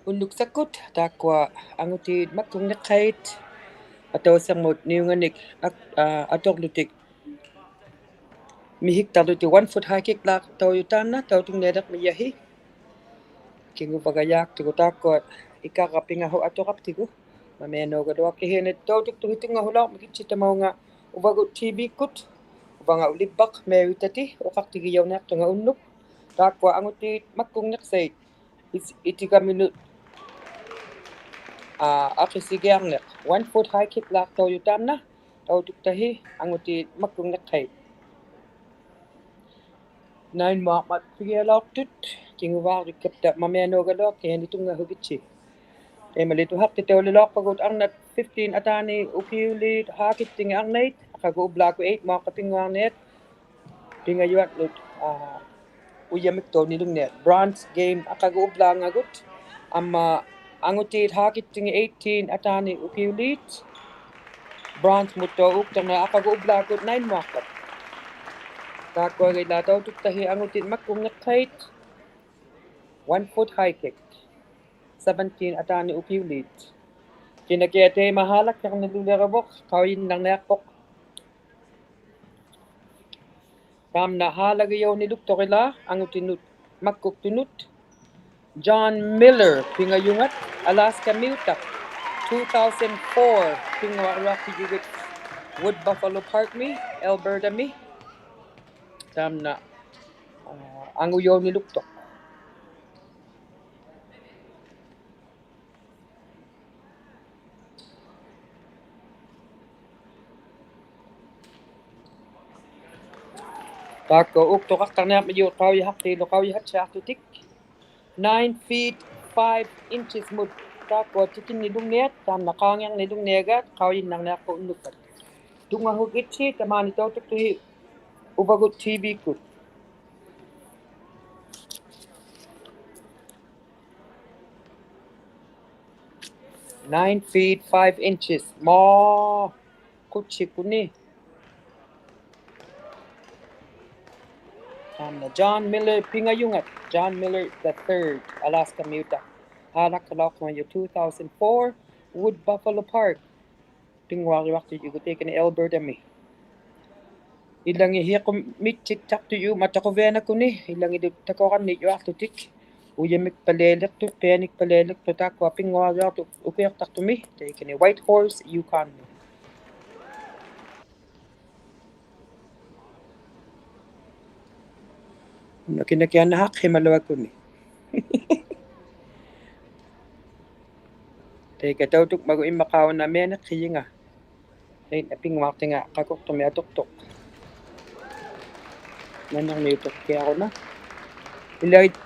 Unuksakut takwa angutit makungnakhait atawsamut niunganik atorlutik mihik taluti 1 foot high kick lak tawyutana tawtungnedak miyahi kingupagayak tigu takwa ikakapingahu atoraptigu mamenogaduak kihinet tawtuk tuhitingahulak mikitsitamaunga Uvagut TV kut ubanga ulibak mewitati uqaqtigiyawnak tunga unnuk takwa angutit makungnaksait itigaminut ăःesichiangneq 1 foot high kick lak tawyutamna tawtuktahi angutit makungnakhait 9 mat pigialaaqtut kinguvaarikkapta mamianogaluaq kianitunga emalituhaqti tawluluaqpagut arnat 15 ataani укиуᓖథ haakittingi arnait aqaguublaaku 8 maaqapinguarniat pingayuatlut uyamiktoonilungniat bronze game aqaguublaangagut amma angutit haakittingi 18 ataani укиуᓖథ bronze mutto uqtarna aqaguublaakut 9 maaqap taakkuagila tawtuktahi angutit makkungeqqait 1 foot high kick 17 ataani укиуᓖథ kinakiatei mahalak yarniluleravuq qauyinnerniarpoq taamna haalagiyawniluqtorila angutinut makkuktunut John Miller pingayungat Alaska Miutaq 2004 pinguaruaqtiyugit Wood Buffalo Park mi Alberta mi taamna anguyawniluqtoq taakko uqtoqaqqarniaq miyu qauyahaqtiilu qauyahatsaartutik 9 feet 5 inches mut taakko tikinnilungniat taamna qaangiarnilungniagat qauyinnarniarpu unnukkat tungahugitsi tamaani tawtuktuhi Uvagut TV kut 9 feet 5 inches mo kutsikuni taamna John Miller pingayungat John Miller III Alaska Miutaq haalaqkalaqmayu 2004 Wood Buffalo Park pingwaariwaqtiyugutekani Alberta mi ilangi hiqum mitsiktartuyu mataquveenakuni ilangi takoqarnijuartutik uyamik paleelertu pianik paleelertu taakwa pingwaariartu Уကိуᖅᑕᓅтүми tekani White Horse Yukon mi nakinakianahaq himalawakuni teka tawtuk magu immaqauna meana qiyinga apingwaartinga qakuqtumi atuqtoq nanarniutorkiaruna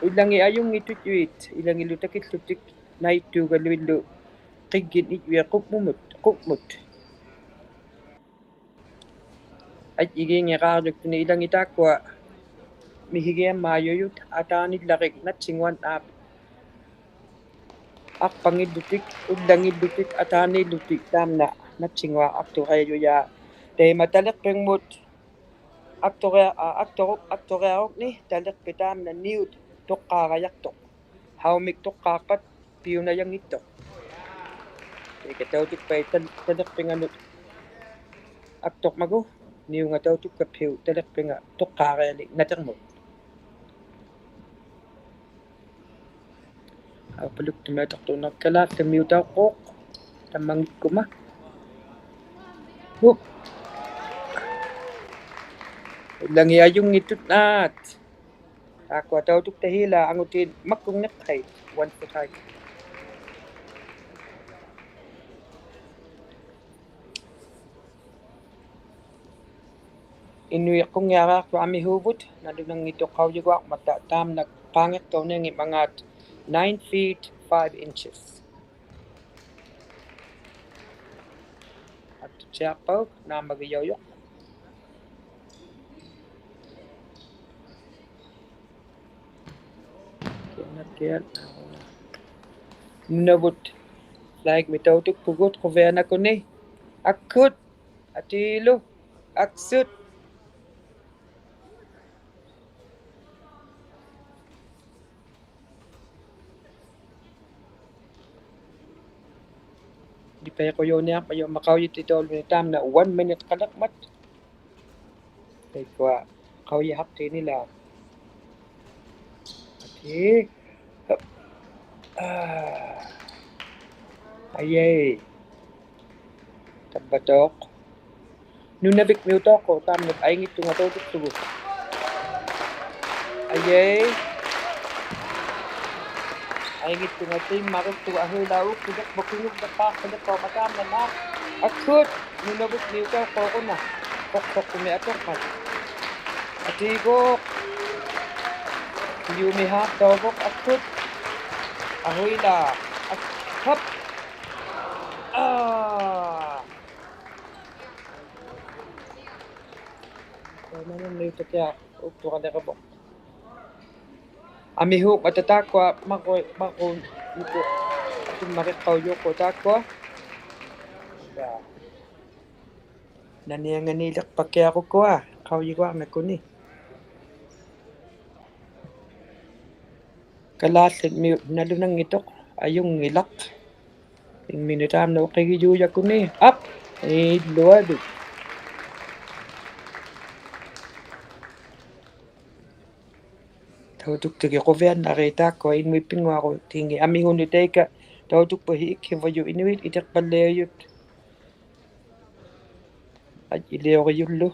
ilangi ayungitutjuit ilangilutakillutik naittuugaluillu qiggin ijvia qummut igiingeqaarluktuni ilangi taakkua mihigiammaayuyut ataanillaqik natsinguan aap arpangillutik ullangillutik ataanillutik taamna natsingua artuqayuyaa teima taleqpingmut aktoriaruqni taleqpi taamna niut toqqaarayartoq haumik toqqaarpat piunayangittoq teka tawtukpai taleqpinganut aktormagu niunga tawtukkappiu taleqpinga toqqaarialik natermut apaluktumiatortuunarkalaat tamiutauqqooq tammangikkuma hup ilangi ayungittut naat taakua tawtuktahila angutiin makkungeqqait 1 foot high inuiqqungiaraartu amihuuvut nalunangitoqqauyuguarmata taamna qaangeqtorniangi mangaat 9 feet 5 inches attutsiarpauk naamagiyauyoq nunavut like mitautuk pugut quvianakuni akkut atiilu aksut kaya ko yun niya payo makawit ito tam na 1 minute kalakmat kaya ko kawya hapti nila ati ayay tabatok nunabik miuto ko tam na aingit tunga tutuk tugo ayay aingit tunga tim makit tuga hulaw kudak bakunug na pa kudak ko matam na nak akut nunabik miuto ko na kok kumi atok pa ati ko yumihap dawok akut ahoy la hop naman may ito kaya ukto ka na kabok amihuk matatakwa mako ito itong makikaw yoko takwa naniyang nilak pa kaya ko kawyi ko ang nakuni kalasin mi nalunang itok ayong ngilak yung minutam na ukigijuya ko ni up luwado tawtuk tagi ko vian nakita ko in may pingwa ko tingi amihon ito ka tawtuk pa hikivayo inuit itak palayot at ilayo ko yulo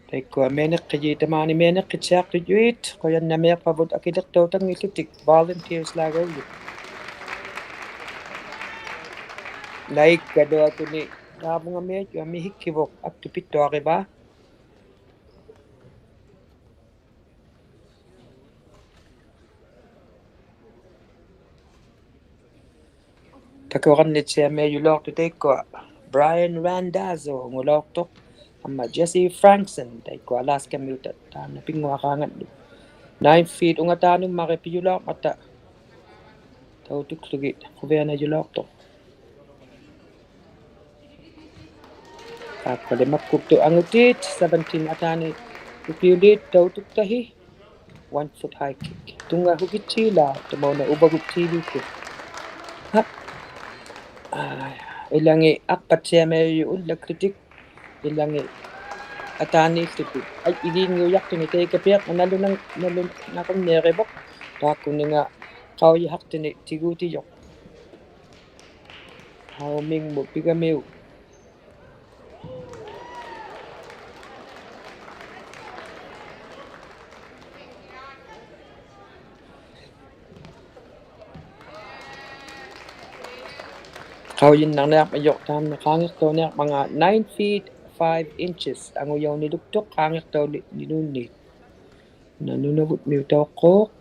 tay ko menek kaji tamani menek kitsak tujuit ko yan namek pabot akidak tawtang itutik volunteers lagaw yun like kado ato ni dabo nga medyo amihikivok at tupito aki ba takoran nit siya medyo lok to take ko Brian Randazzo ngulok to ama Jesse Frankson tay ko Alaska mutat tam na pingwa kangan 9 feet unga tanong makipiyulok mata tawtuk sugi kuya na yulok to ako de makukto ang utit 17 atani ukiulit tawtuk tahi 1 foot high kick tunga hugit sila tumaw na Uvagut TV ko ha ilangi apat siya may ulla kritik ilangi ăතානිᓗ ay idin yuyak tini tay kapiak nalunang nakong nerebok tako ni nga kawyak tini tiguti yok hauming mo pigamiw kawin nang nayak ayok tam nakangit to nayak mga 9 feet 5 inches ang uyaw ni Duktok kangit daw ni Nunit nanunabot miw daw kok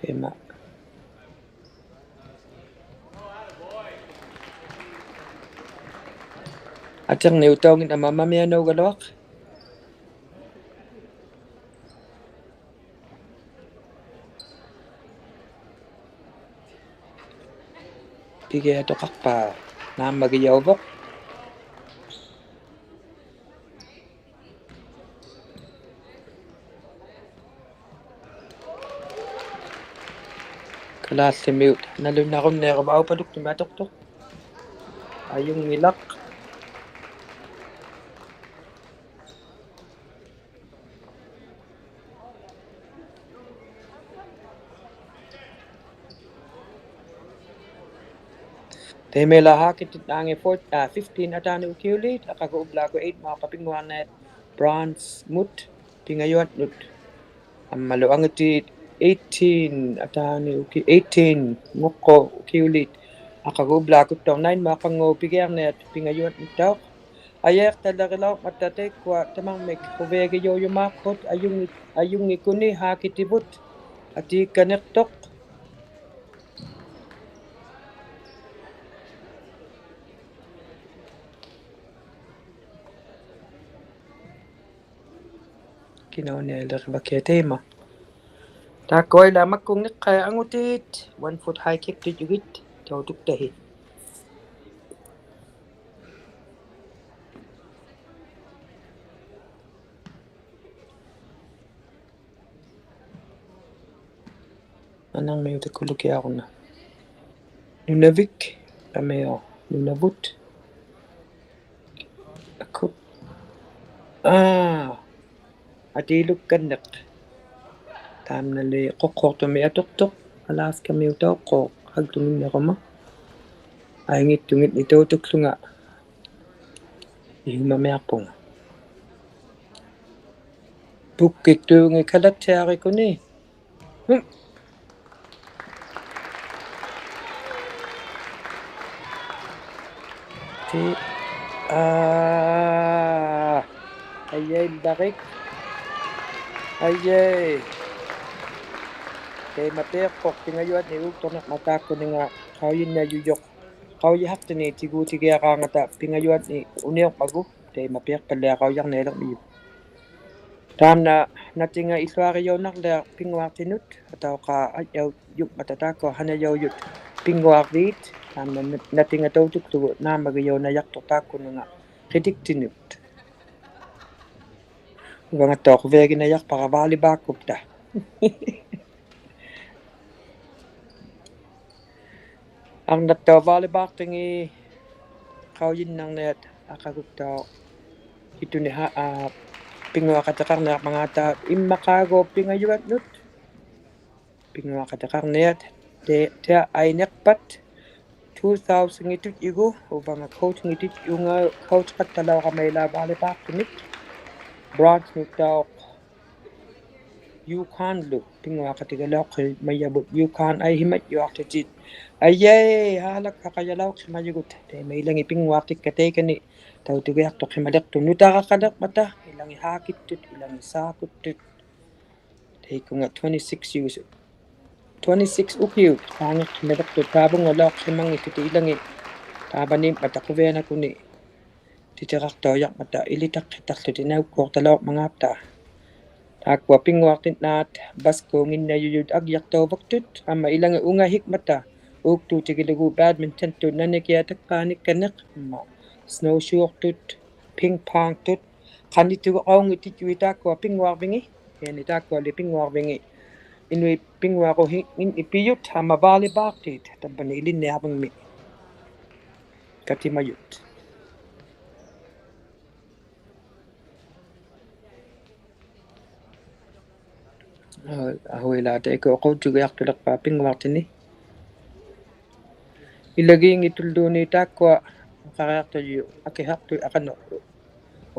tema at ang niw daw ngit amamamaya no galok pigay ato kakpa na magiyaw bok last mute nalun na akong nekabaw pa duk tumatok ayong nilak tay may lahakit ang 15 atani ukiulit akaguubla ko 8 mga kapingwan na bronze mut pingayon nut amalo ang iti 18 atani uki 18 ngoko ukiulit akaguubla ko tong 9 mga pango pigyan na pingayon nutaw ayak talagalaw matatay kwa tamang mek kubege yo yumakot ayung ikuni hakitibut ati kanektok kinaw niya ilang baketema takoy lamak kung nakaya ang utit 1 foot high kick to jugit tawtuk tahi anang may utik kuluki ako na ᓄᓲ빅 ameo ᓄᓲ붓 akut atilukkanneq taamnali qoqqortumi atortoq alaaskamiutooqqoo qaltuminneruma aingittumit nituutuklunga ihumamearpunga pukkiktuungi kalatsiarikuni ti ayay darik ayay kay mapeerpoq pingayuat ni uktorneq mataakkuninga qauyinnaayuyyoq qauyahaqtini tiguutigiaqaangata pingayuat ni uniorpagu tay mapeerpalliaqauyarnialermiyu taamna natinga illuariyoonarlea pinguartinut atauqaa ajjaut yukmatataakko hanayauyut pinguarviit taamna natinga tautuklugu naamagiyoonajartortaakkununga qitiktinut uvangattooquviaginayarpara vaalipaakupta arnattao vaalipaartingi qauyinnarniat aqaguttaa ituni pinguaqateqarniarpangaataa immaqaagoo pingayuatnut pinguaqateqarniat tea ainerpat 2000 itut igu uvanga coachingitut unga coachqattalaoramailaa vaalipaartumik branch-nuttaaoq yuqaanlu pinguaqatigalaoqqi mayavut yuqaan aihimat-yuartutit ayay haalaqaqajalauqsimajugut taimailangi pinguartikkateikani tautugiartoqimaleqtu nutaqaqaleqmata ilangi haakittut ilangi saakuttut taikunga 26 years 26 ukiut qaangeqqimalertu taavungalaoqsimangittuti ilangi taabanim mataquvianakuni titerartoojaqmata ilitaqqittarluti naukkoortalaormangaaptaa taakua pinguartitnaat baskuunginnayuyut agyartoovaktut amma ilangi ungahikmata uuktuutigilugu badmintontut nanikiatakpaanikkaneq amma snowshoertut pingpongtut qanituqaungittit yuitaakua pinguarvingi yani taakkuali pinguarvingi inui pinguaruhin ipiyut amma vaalipaartiit tampani ilinniarvingmi katimayut ahuilaata ikoqutsugiartulerpaa pinguartini ilagiingitulluuni taakkua qariartayu akihartu aqano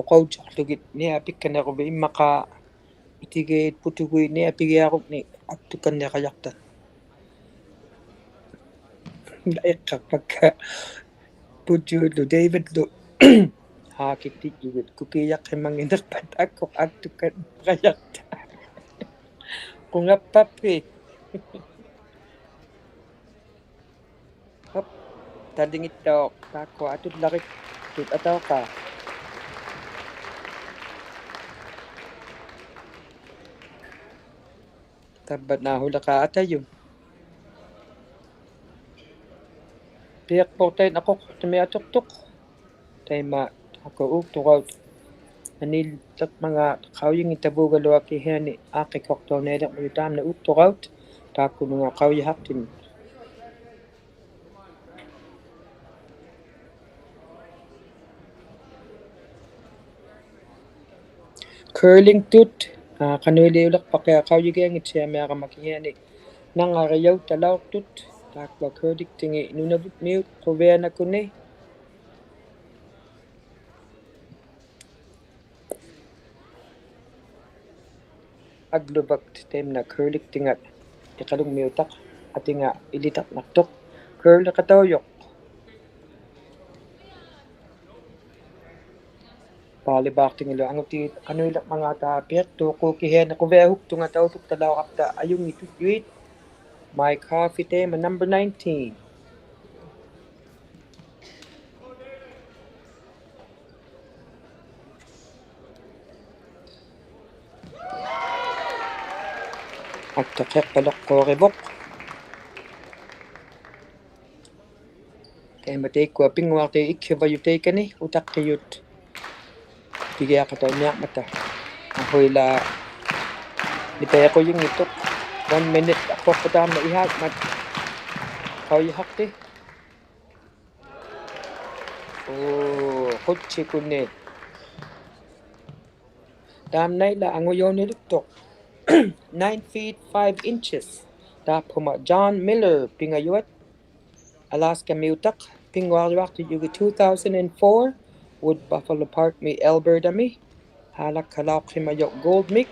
oqautsorlugit nia pikkaneruvi immaqaa itigeet putugui nia pigiarukni attukanneqajarta iqqarpakka putjuullu davidlu haakittijugut kukiyaqqimmanginerpat akkoq attukkanneqajarta qungappappi hop tallingittao taakkua atullarik tut atauqaa tabbatnaahuleqaa atayum piiqportain aqoqtortumi atortoq taima taakko uuktoraut anillermanga qauyingitavuugaluaki hiani aaqikortoornialermiu taamna uuktoraut taakkununga qauyahaqtimi curling tut qanuiliulerpaqia qauyigiangitsiamiaqamaki hiani nangariyautalaortut taakua curliktingi nunavut miut quvianakuni agluvakt taimna curliktingat iqalungmiutaq atinga ilitaqnartoq curliqataujoq vaalipaartingilu angutit qanuilermangaataa piaqtuuquukihiani quviahuktunga tautuktalaorapta ajungitut yuit my coffee teema number 19 attaqeqqaloqqoorivoq teema teikkua pinguarti ikkivajutaikani utaqqiyut pigiaqatauniarmata ahuila nipequyungittuq 1 minute aqorpataamna ihaakmat qauyahaqti Kutsi kunit. Tam nay la angoyon nilutok. 9 feet 5 inches. Tapuma John Miller pingayuat. Alaska Mutak pingwalwak to yugi 2004. Wood Buffalo Park mi Alberta mi. Halak kalak himayok gold mic.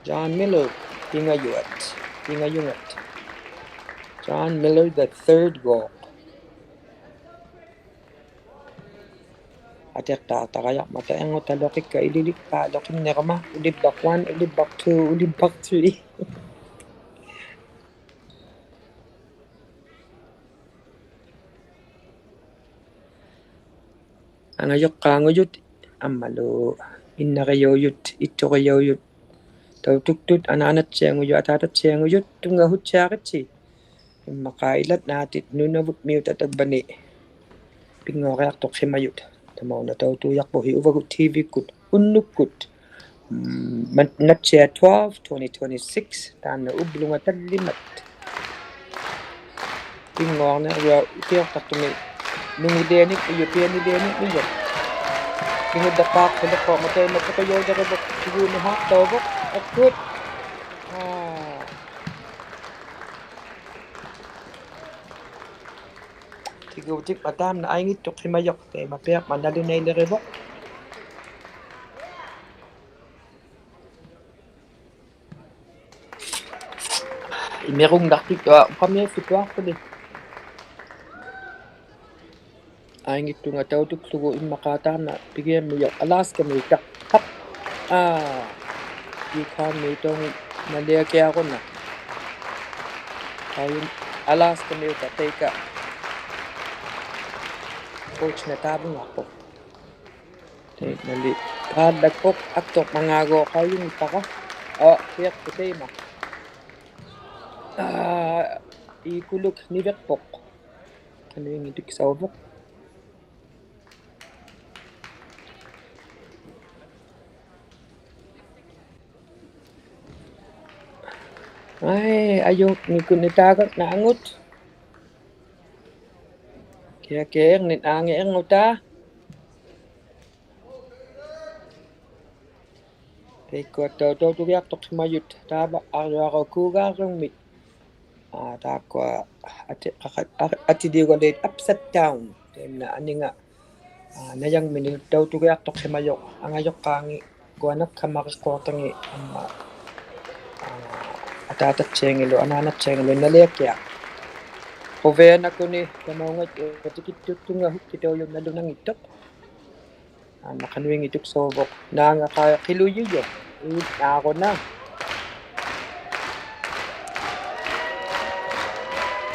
John Miller pingayuat. John Miller the third goal. Atek tatakayak mataeng utalokik ka ililik pa lokin nerma. Ulibak 1, ulibak 2, ulibak 3. Angayok kangoyut amalo innakayoyut itokayoyut tautuktut anaanatsiyanguyut atatatsiyanguyut tungahutsiyakatsi makailat natit Ʉvagut miutatagbanni pingoreartoq simayut tamauna tautuyak po Uvagut TV kut unnukut natsia 12 2026 taana ublungatallimat pingorne ʉkiuᖅᑕᓅતુ미ᓄᓲ띠니ᓅ ʉpianilenik niyat pingudaqaaq hilaqo mataimataqayoodaqibok tiguunuhaaqtauvoq akkut tiguutik mataamna aingittuq simayoq taimapiaq manalunailerivoq imerungnartik uqamiaffituarpuni aingittunga tautuklugu immaqaataarna pigiammiyoq Alaska miutaq taq Yukon miutongu naliakiaqunna ayun Alaska miutaq taika coachna taabungarpoq nali paallakpoq attoq mangaagoqayungittaqa piaqputiima ikuluk niveqpoq qanuingitik sauvoq ay ayuk nikunitagak naangut kiakeeng ninaangeerguta teikkuattautuutugiartoq simayut taava ariuaqakuugaarlungmit taakkua atiliugalit upside down taimna aninga najangmini tautugiartoq simayoq angayoqqaangi kuanakkamariqquartangi amma ataatatsiangilu anaanatsiangilu naliakiaq quvianakuni tamaungat utikittuttunga hukkitauyum nalunangittoq naqanuingituk sauvoq naangaqaa qiluyuyuq naaquna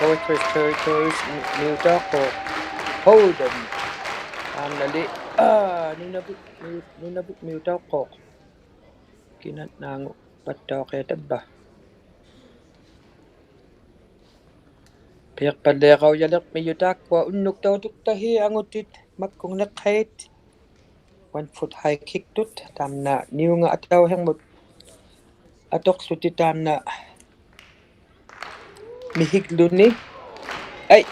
Northwest Territories miutaaqo Holden nali Ʉvagut miutaaqoq kinat naangu pattauqiatabba piaqpalleeqauyalerp miyutaakkua unnuktautuktahi angutit makkungneqqait 1 foot high kicktut taamna niunga atauhermut atoqluti taamna mihikluni ay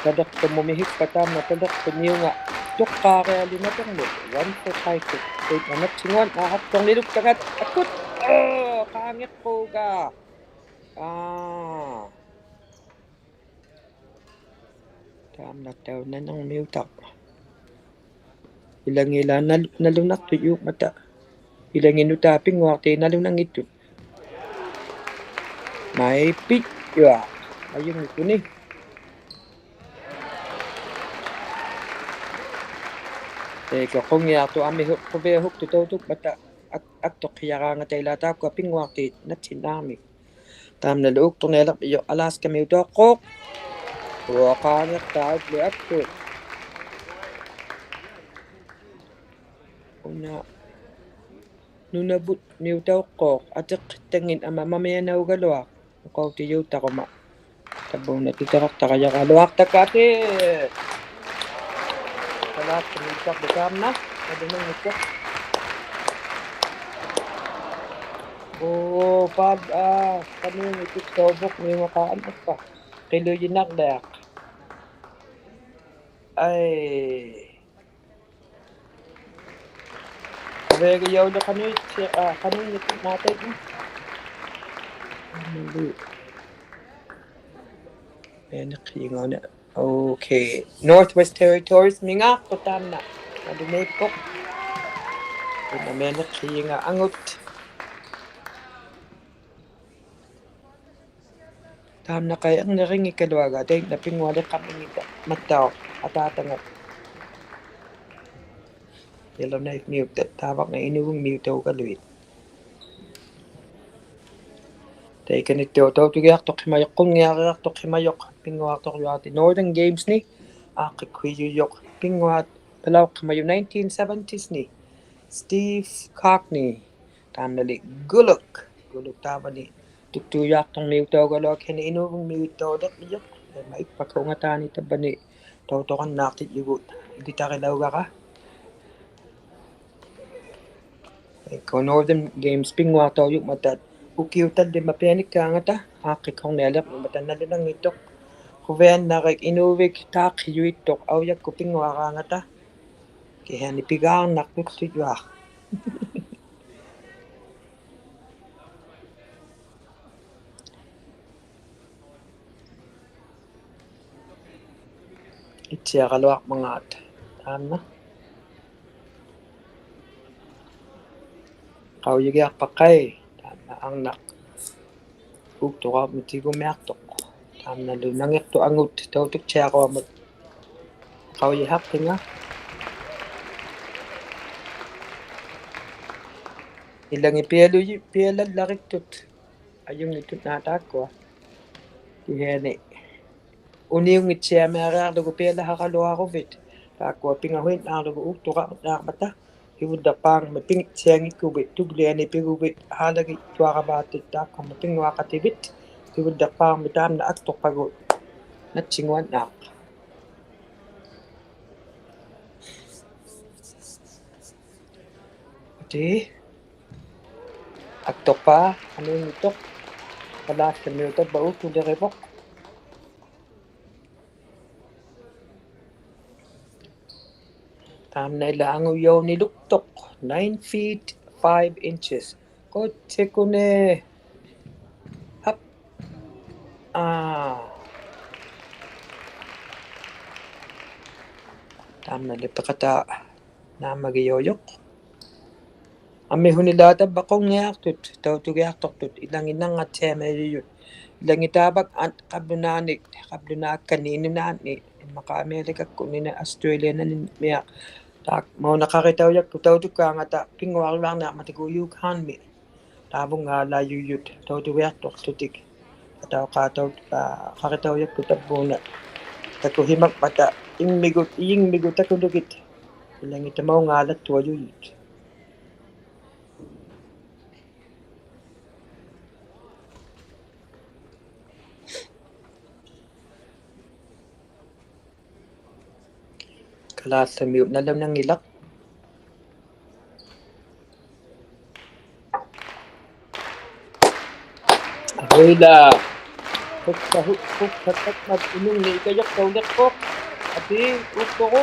tadeqtumu mihikpa taamna tadeqtu niunga tuqqaarealinatermut 1 foot high kick taitnanatsinguan aaqtorniluktagat akkut qaangeqquuga taamna taunanermiutaq ilangila nalunartut mata ilanginutaa pinguartii nalunangittut maipitjua ayungikuni teika qungiartu amihuq quviahuktu tautuk mata aktoqqiaraanga tailataakua pinguartii natsinaarmi taamna luuktornialerp iyo Alaska miutaaqquuq uaqaangeqtaatli akkut una Ʉvagut miutauqqooq ateqqittangin amamamianaugaluaq uqautiyuuttaquma tabuuna titeqartaqayaqaluartakaati Alaska miutaqlu taamna adunangittuq paad qanuingituk sauvoq miungaqaan appa qiluyinarliaq ai Vega yaulo qanuit qanuit naatay Okay. Northwest Territories minga kotamna. Adunaypo. Pinamena kiyinga angut. Tamna kay ang naringi kalwaga day napingwali kami mataw atatangat. Yellow knife mute tawag na inuwang mute o kaluit. Tay kanito to tugiyak to kimayok kung ngayak to kimayok pingwak to kuyati Northern Games ni akikuyuyok pingwat palaw kimayo 1970s ni Steve Cockney tamnali guluk tama ni tutuyak tong mute o kalwag kini inuwang mute o dak yuk maipakaungatani tabani tawtokan nakit yugut hindi takilaw ka Ko Northern Games pingwa to yuk matat ukiutan di mapianik ka nga ta akik kong nelak matan na lang itok kuven na kay inuvik tak yuitok awyak ko pingwa ka nga ta kaya nipigang nakuksit yak Itsiya kalwak mga at tama kawyagyak pakay tama ang nak ukto ka mitigomeak tok tama na lunangik to angut tawtok siya ko mat kawyahak tinga ilang ipialan lakit tut ayong itut natak ko kaya ni Uniung itsia merak dogo pela hakaloa ko vit. Takwa pingahuin ang dogo ukto ka nakmata. Hiwudapang maping itsiyang ikubit. Tuglian ipigubit halagi tuwa ka batit takwa maping wakatibit. Hiwudapang mitam na aktok pagod. Natsingwan nak. Ati. Aktok pa. Ano yung itok? Kalas ka nyo ito ba ukto direpok? Tamna ilang uyaw ni luktok 9 feet 5 inches kotse ko ne hap tamna lipakata na magiyoyok ame hunilata bakong ngayak tut tawtugayak tut ilang inang at semeriyot ilang itabag at kablunak kanino na ni maka-Amerika kunin na Australia na niyak tak mau nakakitaw yak tawtuk ka nga ta pingwal lang na matiguyuk hanmi tabong nga layuyut tawtugayak tutik ataw kataw kakitaw yak tutabuna takuhimak mata ing migut takudugit ilang itamaw nga alat tuwayuyut Kalas sa miyot na lang ng ilak. Ahoy Huk hatak mag-inong ni ikayak kaulit ko. Ati, gusto ko.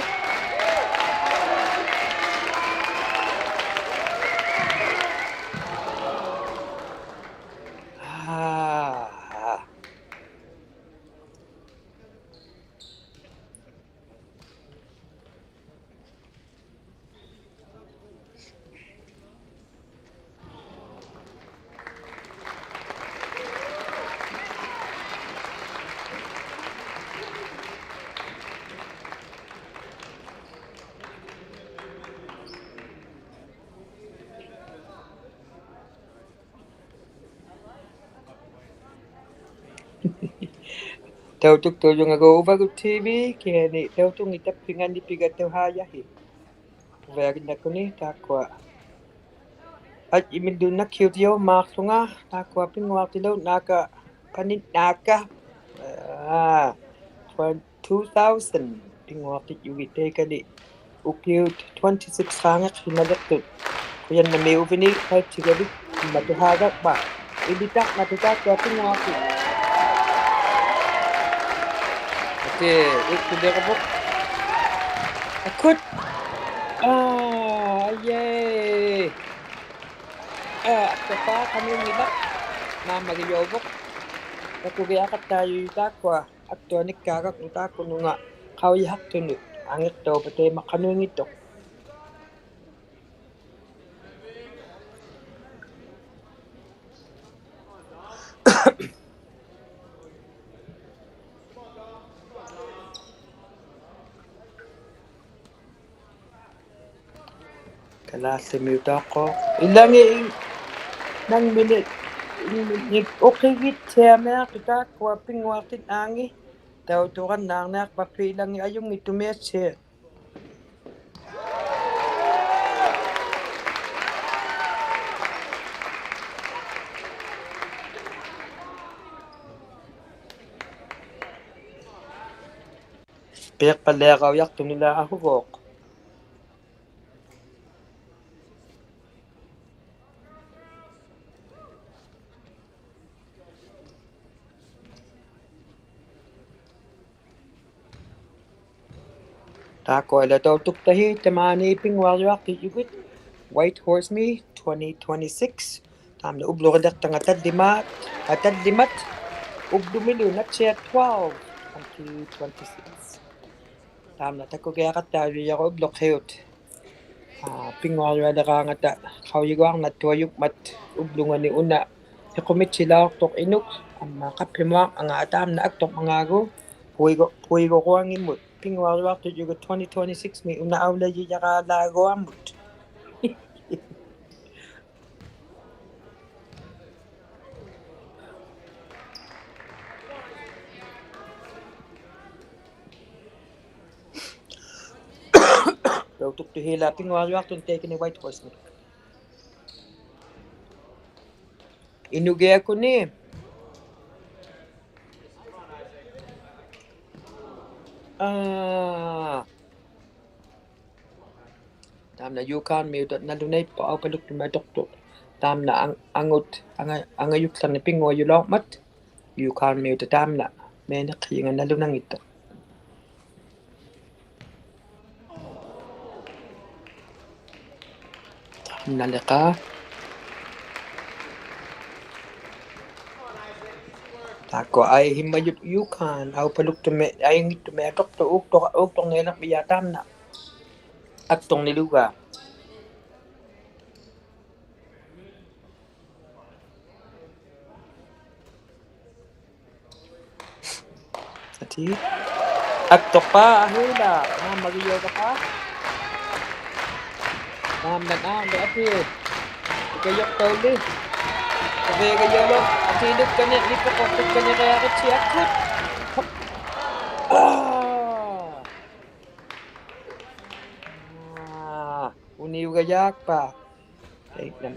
Tawtuk to yung Uvagut TV, kaya ni tawtuk itap pingan di pigat taw hayahi. Vagin na ko ni takwa. At imindun na cute yaw makto nga takwa pingwak daw naka panit naka 2000 pingwak ti yugite kali ukiut 26 hangat hinadaktut. Kuyan na may uvini kahit sigabit matuhagak ba. Ibitak matutak ko pingwak te укулербо акут yay аппа камиунила наамагиообо такугиақаттааюитааккуа актуаниккаагак нутааккунунга qauihaqtunu angirtuupa teemaqanuingittoq kalaallumiutaaqko illangi nangmini nik uqigittiameaqtutaakkua pinguartit aangi tautuqannaarnearpappi illangi ajungittumiatsi piiqqalliaqaujaqtunila ahugoq taakkoila tautuktahi tamaani pinguariuartiyugit White Horse Me 2026 taamna ubluqillertanga tallimat ublumilu natsia 12 2026 taamna takkugiaqattaaviyaru ubloqiut pinguariualeraangata qauyiguarnattuajukmat ublungani una iqumitsilaortoq inuk qappimua anga taamna aktormangaagu puigoruangimmut pinguariuartiyugut 2026 mi una aulajiyaqaalaaguammut tautuktuhila pinguariuartun teikini White Horse Me inugiakuni taamna yukaan miutat nalunaipa aupaluktumatortu taamna angut angayutlarni pinguajulaormat yukaan miuta taamna meeneqqiinga nalunangitta naleqa taakko ai himmayut yukaan aupaluktume ayingittume atortu uuktorneelerpia taamna aktorniluga ati aktorpa ahula naamagiyogapa naamnanaamle ati ikayoktauli kavegayolo atiilukkani lippoqortukkani reaqitsi akkut uniugayaakpa teitnam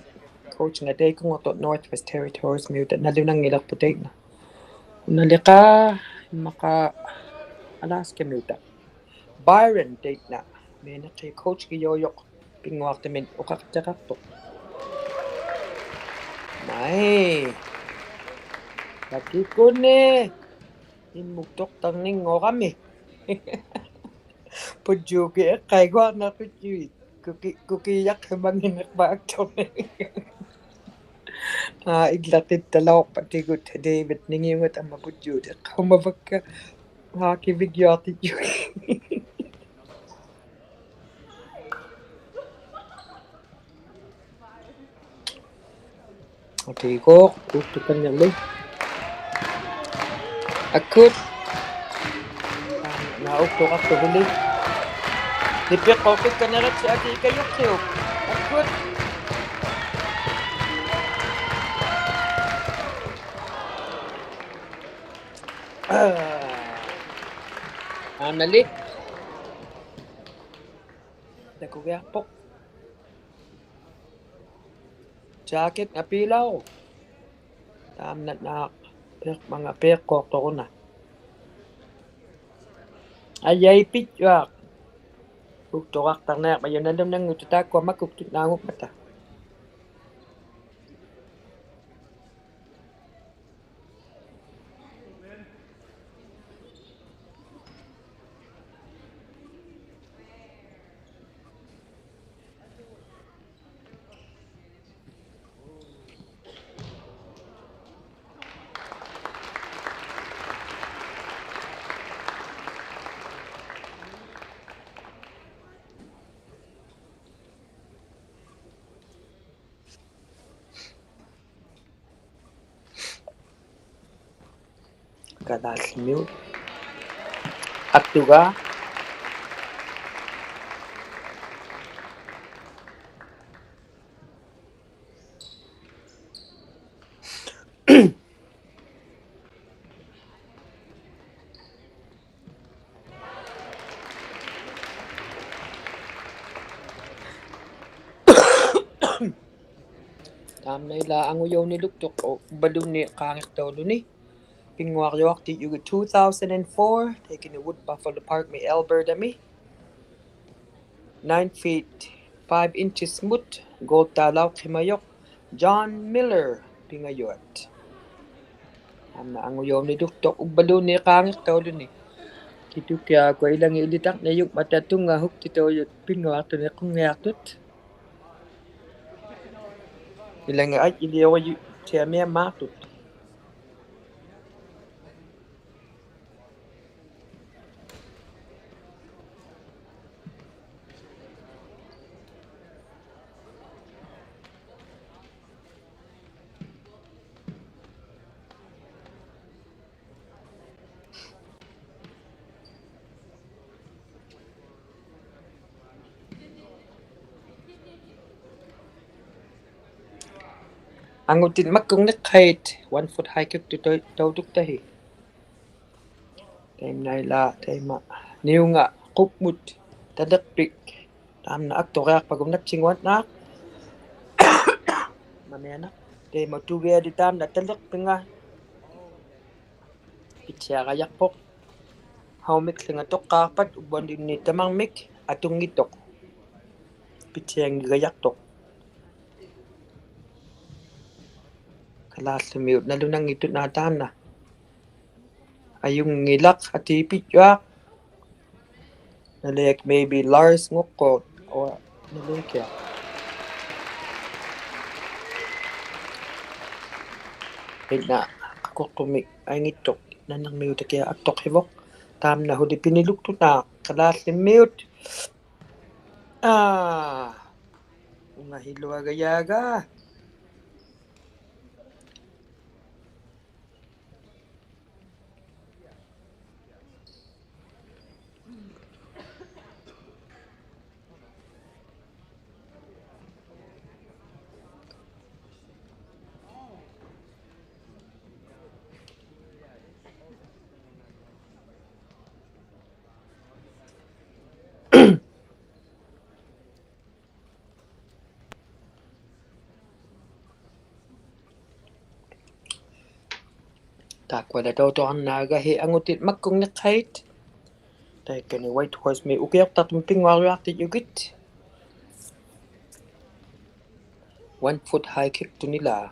coaching ateikungortot Northwest Territories miutat nalunangilerpu teitna unaliqa immaqa Alaska miuta Byron teitna meeneqqi coach giyoyoq pinguartamin uqaqteqartoq mai takikuni immuktortarninngorami pujjuuki eqqaiguarnerputjuit kukiyaqqamanginerpaaktorni iglartittalaorpatigut David ningiungat amma pujjuut eqqaumavakka haakivigyaartitjugi Otigoq tuktukannerlu akkut nauktoqartuguli lippiqqortukkaneratsi atiikayuqsiup akkut aanali takugiarpoq jacket apilau taamna naaq piqmanga piiqqoortoruna ayaipitjuaq uktoqartarneaq mayunalumnangutu taakkua makuktut naangummata Kalaasmiut. Aktuga. Tamnaila ang uyaw ni Luktok o balon ni kangit daw ni. Pingwaryok ti Uvagut 2004. Taken in Wood Buffalo Park may Alberta mi. 9 feet 5 inches smooth. Gold talaw kimayok. John Miller pingayot. Tamna ang uyaw ni Luktok o balon ni kangit daw ni. Kitu kaya ko ilang ilitak na yung matatung nga huk tito yun. Pingwato ni kong ngayakot. Ilang ay iliyaw yung siya may matut. Ang utin magkong nakahit 1 foot high kip tito daw tahi. Time naila time niyo nga kupmut tadakpik tam na aktorak pagum natsingwat na mamaya na day matuwe di tam na talak pinga pitya kayak po haumik linga tok kapat ubon din ni tamang mik atung itok pitya ang gayak tok kalas lumiut na lunang ito na tam na ayung ngilak at ipityak nalek maybe Lars ngukot o nalek ya na ako kumik ay ngitok na nang mute kaya atok hibok tam na hudi piniluk to na kalas mute mga hilwa gayaga takwa na daw to ang nagahi ang utit magkong nakahit tayo kani white horse may УကိΟᓅᑕ᷅ pingwaryok ti Uvagut 1 foot high kick to nila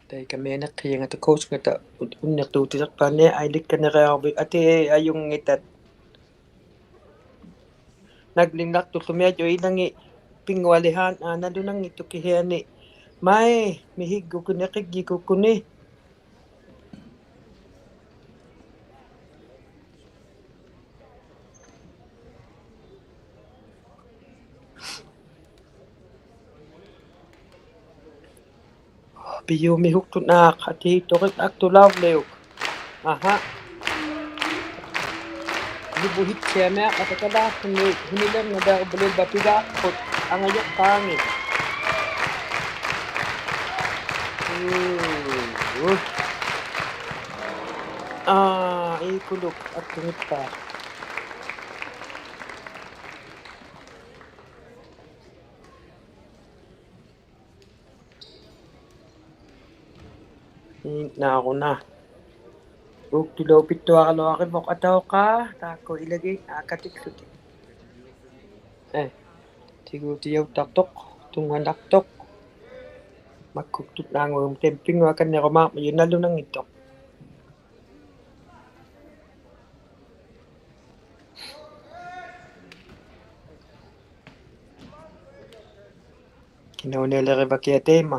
tayo kami nakaya nga to coach nga ta unyak to tisak pa niya ay lik ka na kaya ate ayong ngitat naglingnak to kumedyo ilang pingwalihan nandun ang ito kihiyan ni may mihigo ko na kigiko ko ni piyo mihuk to na ati tokit akto law leok aha dibuhit siya na katakala hunilang nga daw balon bapiga kot ang ayok pangit ikulok at tungit pa na ako na tilopit to akalo akin mok ataw ka tako ilagay akatiksuti tigo tiyaw taktok tungan taktok makkuk naangum tempingua kanneruma mayunallunangittoq kinuunilerivakiateima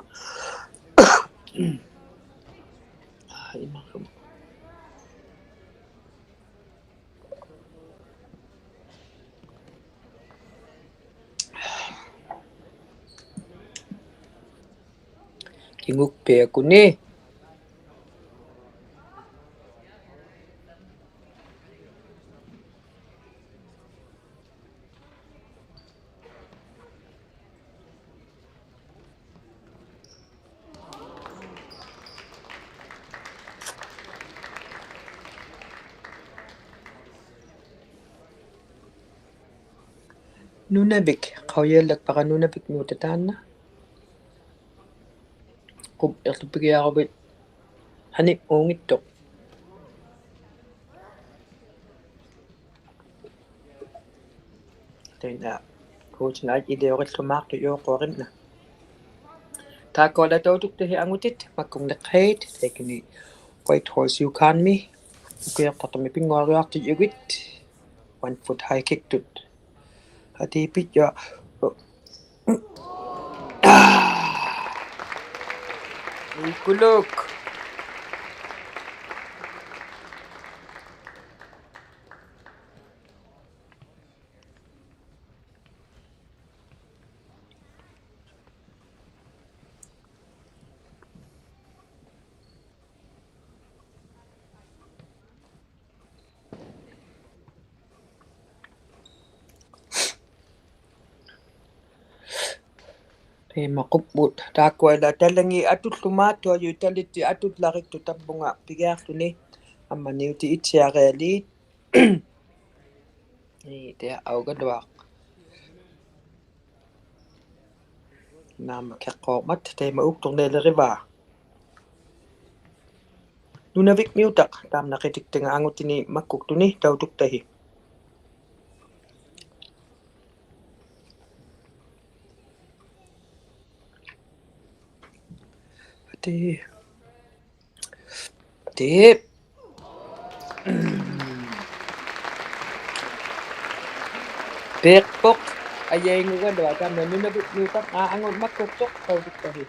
kingukpiakuni Nunavik qauyallakpaqa Nunavik nuutataanna qum erlupigiaruvit hani uungittoq taina huutinait ileorillumaartu yuuquarinna taakkualatautuktahi angutit makkungneqqait takini Whitehorse Yukanmi ukiuqqartumi pinguariartit yugit 1 foot high kiktut hatipit ja kuluk maquput taakkuala tallangi atullumaattua yutalitti atullarittu tappunga pigiarluni ammaniuti itsiarealiit tia augaluaq naama keqqormat taima uktorneelerivaa Nunavik miutaq taamnaqitiktinga angutini makkuktuni tautuktahi Tip. Pekpok ayainguga dawatam Nunavik miutaq aangut makkuktoq tautuktahi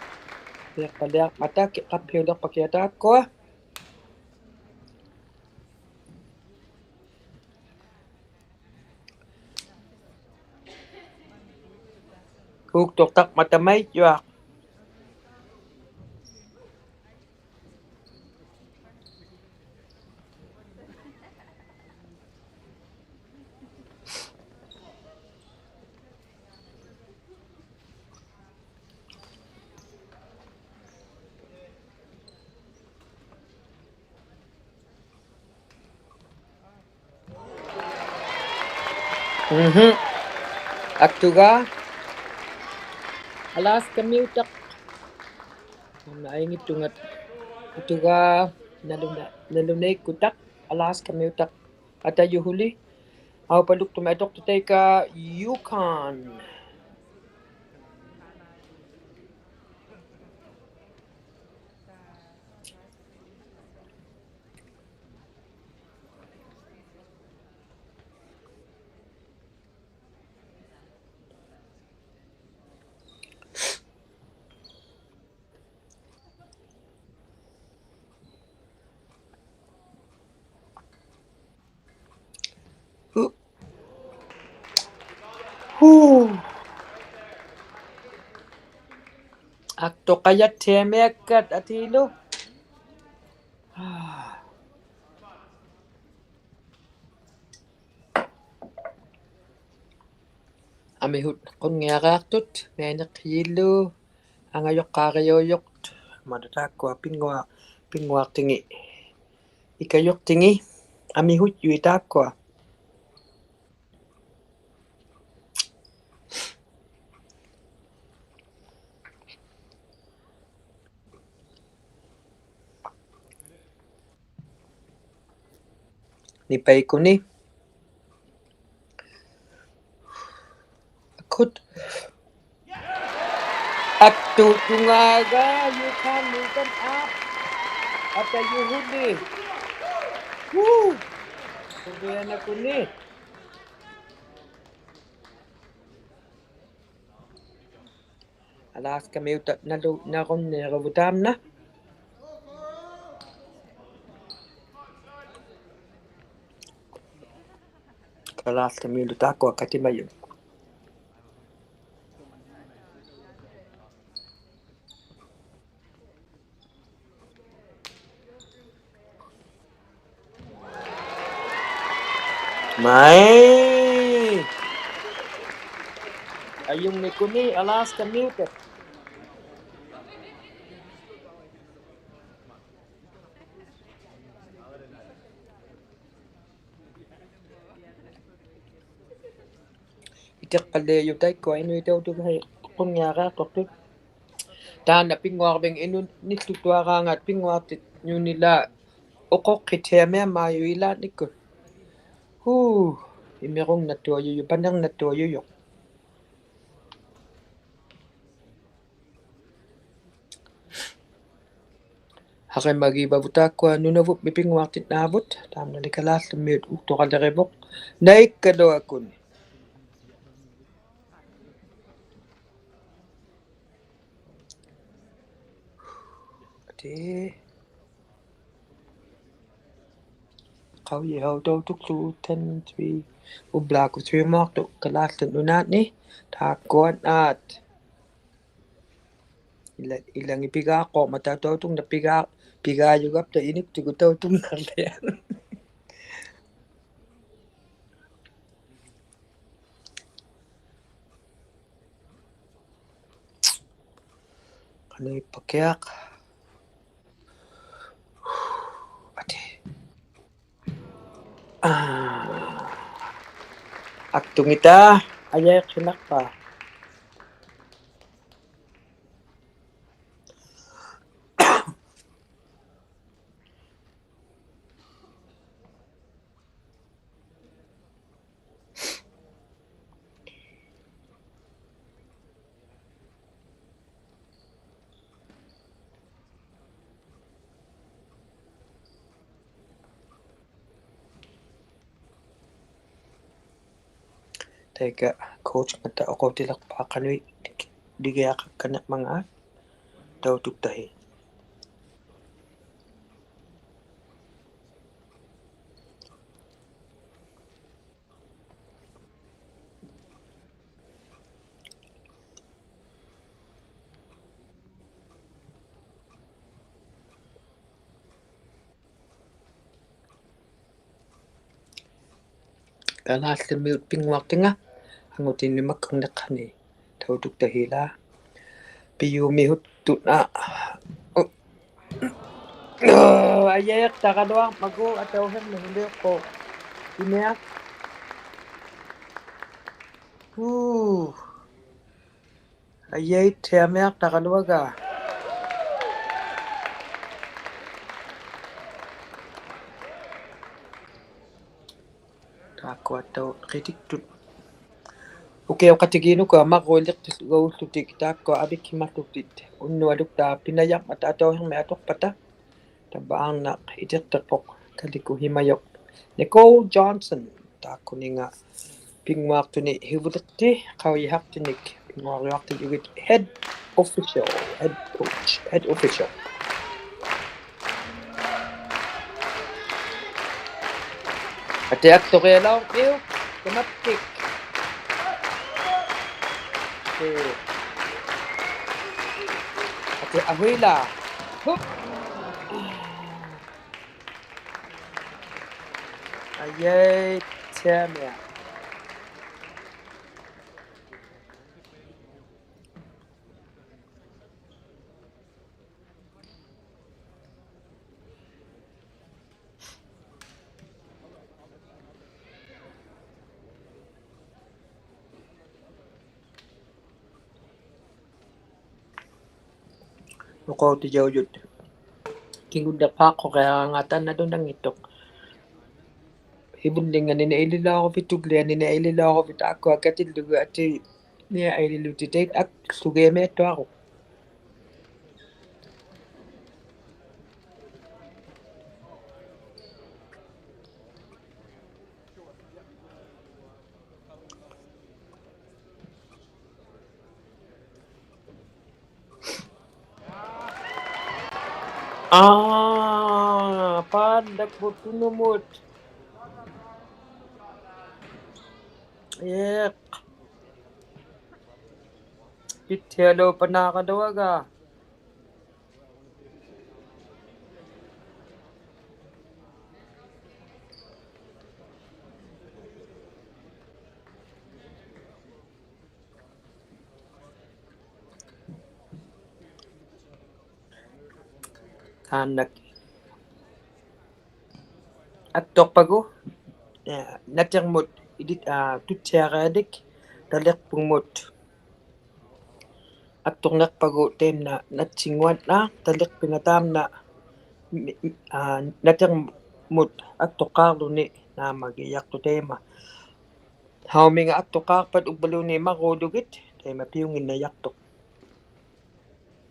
Pekpaliaq matak qappiulerpakiataakkoa Uktortaq matamait yuaq Aktuga Alaska miutaq naingittungat Aktuga nalunaikkutak Alaska miutaq atayuhuli aupaluktum atoqtutaika Yukon Aktoqayat tiamiakkat atilu amihut qunniaqaartut mianiqqiyillu angayoqqaariuuyoqt matatakkua pinguartingi ikayuqtingi amihut yuitaakkua nipaikuni akut Agtutungaga, you can move them up. Atayuhuli. Woo! Sabihan ako ni. Alas kami utat na kung nirabutam na. Alas kami utat ako katimayon. May! Ayong ni kuni, alas kami utat. Itak kaleyo tayo ko, ino itaw ito kung nga ka, koktot. Tahan na pingwak bing ino nitutwa ka nga, pingwak nyo nila, ukok kiteme mayo ila niko. Imerong natuyo yung, panang natuyo yung. Hakay magibabuta ko, ᓄᓲᒍთ mipingwak nabot, tam na likalas, lamiyot ukto kalarebok, naik kado ako ni. Ate, ууကိуᓅ ууvagut kalastan unat ni takuan at ilang ipiga ko matatotong na piga yugap ta inik tugutotong nalian. Ano ipakyak? Ate. Aktung ita ayak sinak pa. Teka, coach mata ako tilak pa kanoy di kaya kanak mga daw tugtahi. Kalas lamiyot pingwak tinga. Hangutin ni makang nakani. Daw tugtahi la. Piyumihut tuna. Ayak takadwa mago atawhan na hindi ko. Inayak. Ayay tiyamak takadwa ka. Tako ataw kritik tut. Okay, katigino ko makulik go tutik tako abik kimatutit. Unwaluk ta pinayak matataw may atok pata. Tabaang na itiktakok kaliko himayok. Nicole Johnson tako ni nga pingwak to ni hivudakti kawihak tinik pingwak to you head official head coach head official. Ate akto kaya lang kayo kamatik. Ate ahuila. Ayay tiamya. Nukaw ti jawjud. Kingunda pa ko kaya ngatan na doon ang itok. Hibundingan ni nailila ako fitugli ni nailila ako fit ako akatil duga ati niya aililu ti date ak sugeme to ako. pandakbutunumut. Yek. Pitelo panakadawaga. Kanak. Atok pago. Natyang mut. Idit tutseradik. Dalek pumut. Atok nakpago tem na natsingwat na. Dalek pinatam na. Natyang mut. Atok karlo ni. Na magiyak to tema. Hauming atok karpat ubalo ni magodugit. Tema piyungin na yaktok.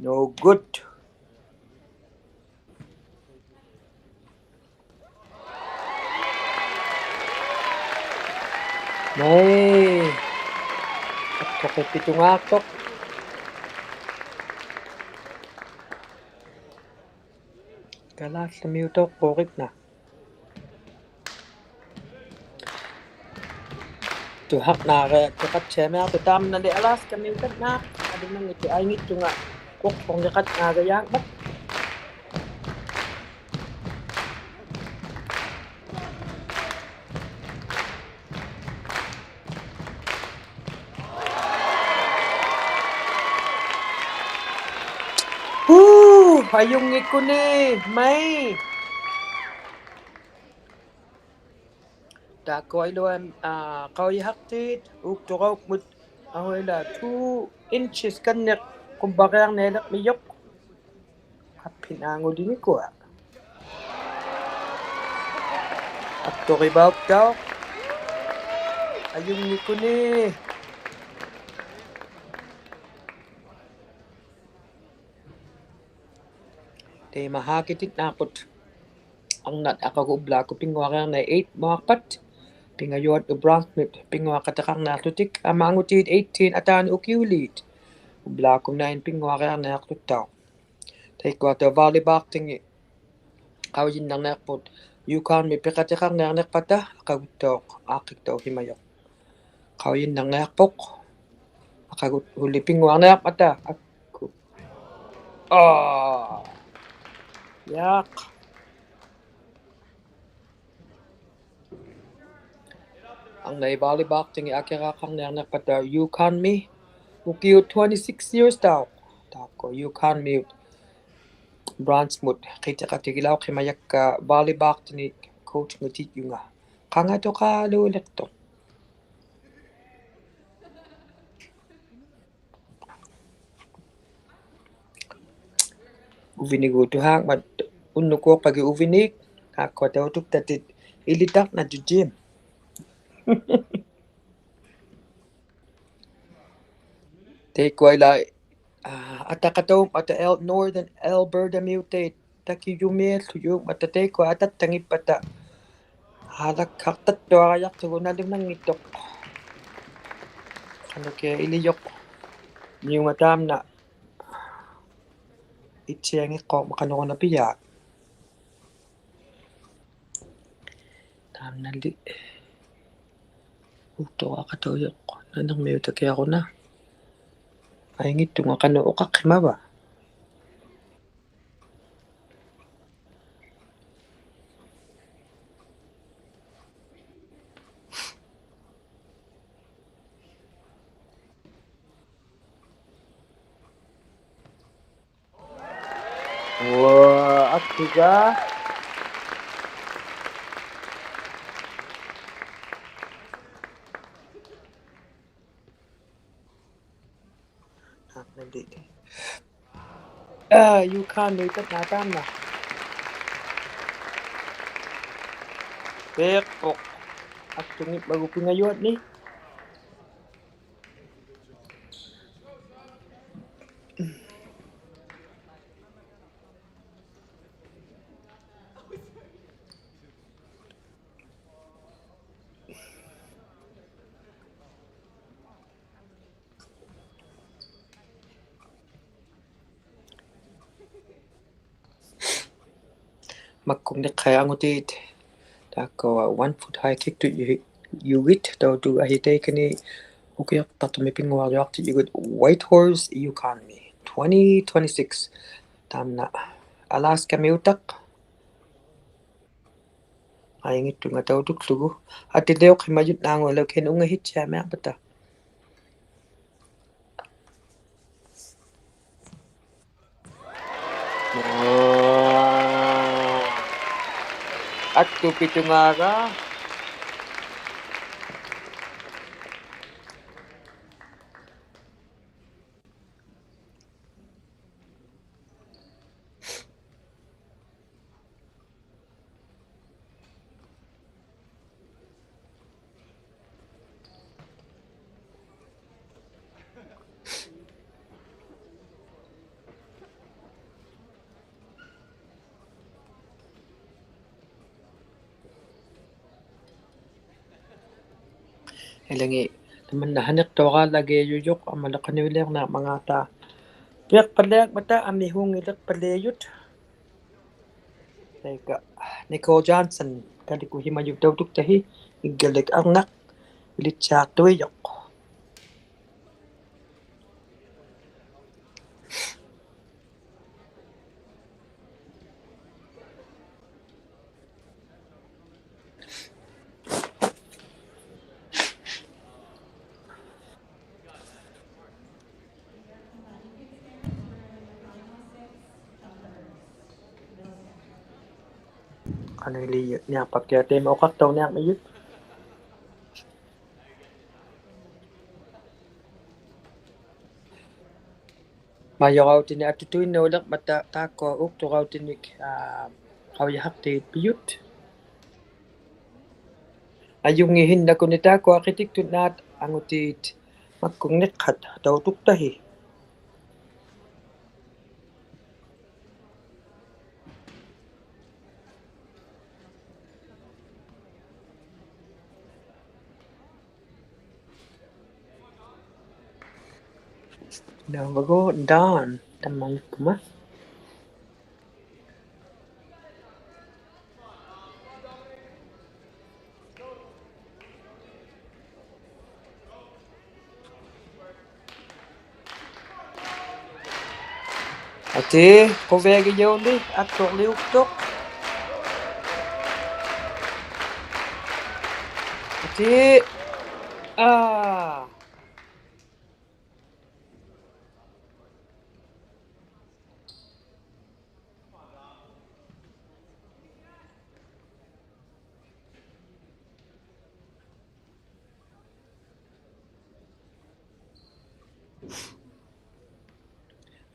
No good. Nay. Atok pitong atok. Kalat sa miutok. Korek na. Tuhak na kaya tukat siya na tutam na di alas kami ukat na adi nang iti ay ngit nga kok pong yakat nga gaya bat ayong ngit ko ni may da ko ay luan ăꕭ이학tit укиуᓅᒃ ahoila 2 inches kannek kumbakang nelak miyok kapin ango din ko ă�리바욱 daw ayong ngit ko ni te mahakitit nakot ang nat akagubla ko pingwakang na 8 makat pingayot ubrangmit pingwakatakang natutik amangutit 18 atan укиуᓖథ ubla ko 9 pingwakang nakutaw tay ko ato volleyball tingi kawin nang nakpot yukan mi pikatakang nakpata akagutok akitaw himayok kawin nang nakpok akagut huli pingwang nakpata aku yak ang nai volleyball tingi akirakang nakpata yukan mi ukiu 26 years daw ko yukan mi bronze mut kita katigilaw kimayak ka volleyball tingi coach ngutit yunga kanga to ka lulit to uvinig to hang mat unno ko pagi uvinig ako daw tuk tatit ilitak na gym te ko ila atakataw ata northern Alberta mutate takiyumel tuyong matate ko atat tangip pata halak kaktat to ayak to nalim nang itok ano kaya iliyok yung matam na itsiyang ko makano ko na piya tam na li uto akatoyok nanang may utak ako na ay ngito nga kano ukak himawa at tiga nanti yukan may utak natam na pekpok at tungit bago pingayot ni Makkumniqqaya angutit taakko 1 foot high kick to Uvagut tautu ahiteikani Уကိуᖅᑕᑅતુᒥpinguariarti Uvagut White Horse U17 2026 tamna Alaska miutaq aingittunga tautuklugu attileuqimajut naangualauken ungahitsaamiarpata attupitungaaga ilangi tamanna haneqtuaraalagiayuyuq amalaqaniuliarna mangaata piaqpaliak mata amihungileq paliayut taika Nicole Johnson kaliku himayuk tautuktahi iggalek arnaq ilitsaartuiyoq qaniliyut niarpakkiatima oqartauniarmiyut majorautinni attutuinnuuleq mata taakkua uqtuqautinnik qaviahaqtigit piyut ajungihinnakuni taakkua aqitiktut naat angutit makkungniqqat tautuktahi Uvagут daan tamangpuma ati quviagiyouli attorliuktoq ati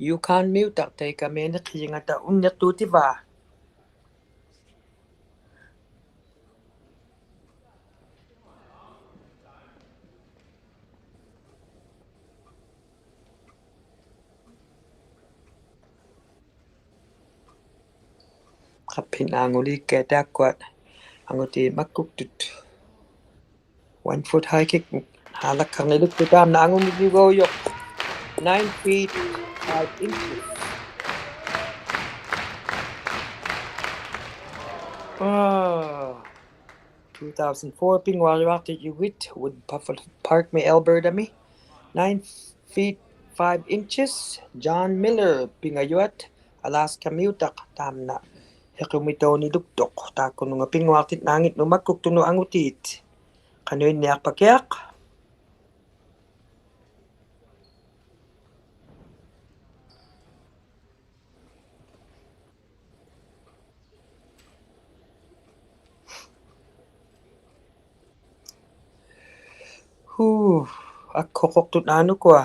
You can't mute taika meneqiyingata unnertuutiva qappinaanguliikka taakkuat anguti makkuktut 1 foot high kick haalakkarnilukku taamna angungillugouyuq 9 feet 5 inches 2004 pinguariarti Uvagut with Buffalo Park me Alberta-mi 9 feet 5 inches John Miller pingayuat Alaska miutaq taamna hequmitooniluktoq taakkununga pinguartit naangit numakkuktunu angutit qanuinniarpakiaq akkoqortut naanukua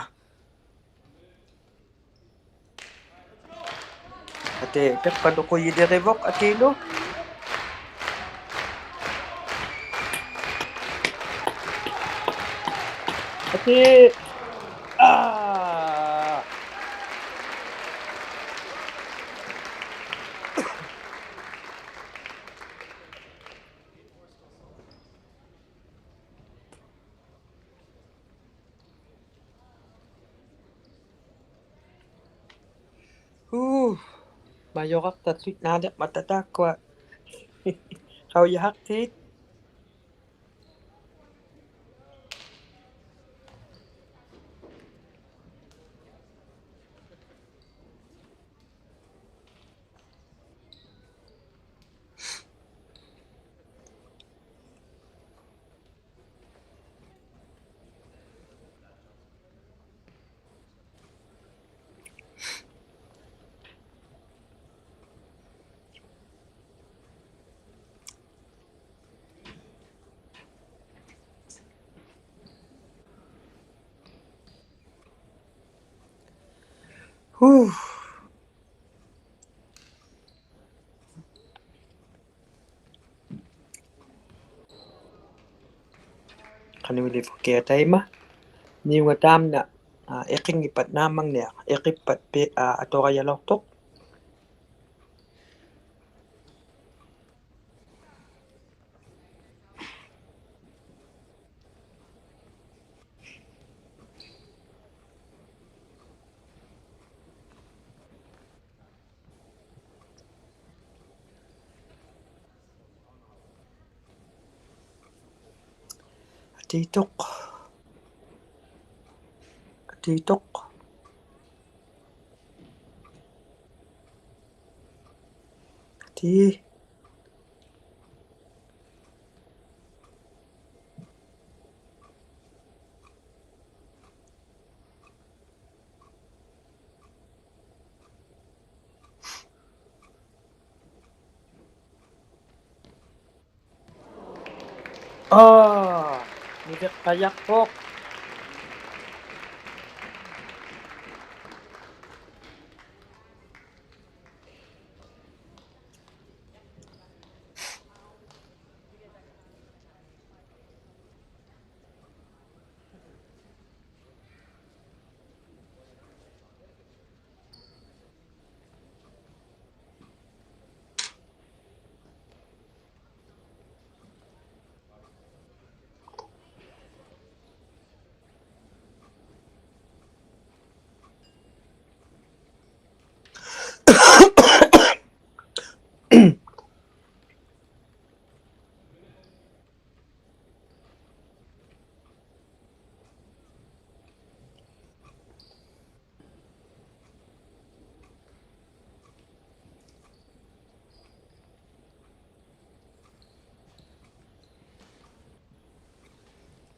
ate peqpaluquyilerivoq atilu ati majoraqtatlut naaleq matataakkuat ᓅꞅ탁tit 후 kanuli forketaima niungatamna eqingipat naamangniaq eqippat atoqajalortoq atitoq ati niveqqajaqpoq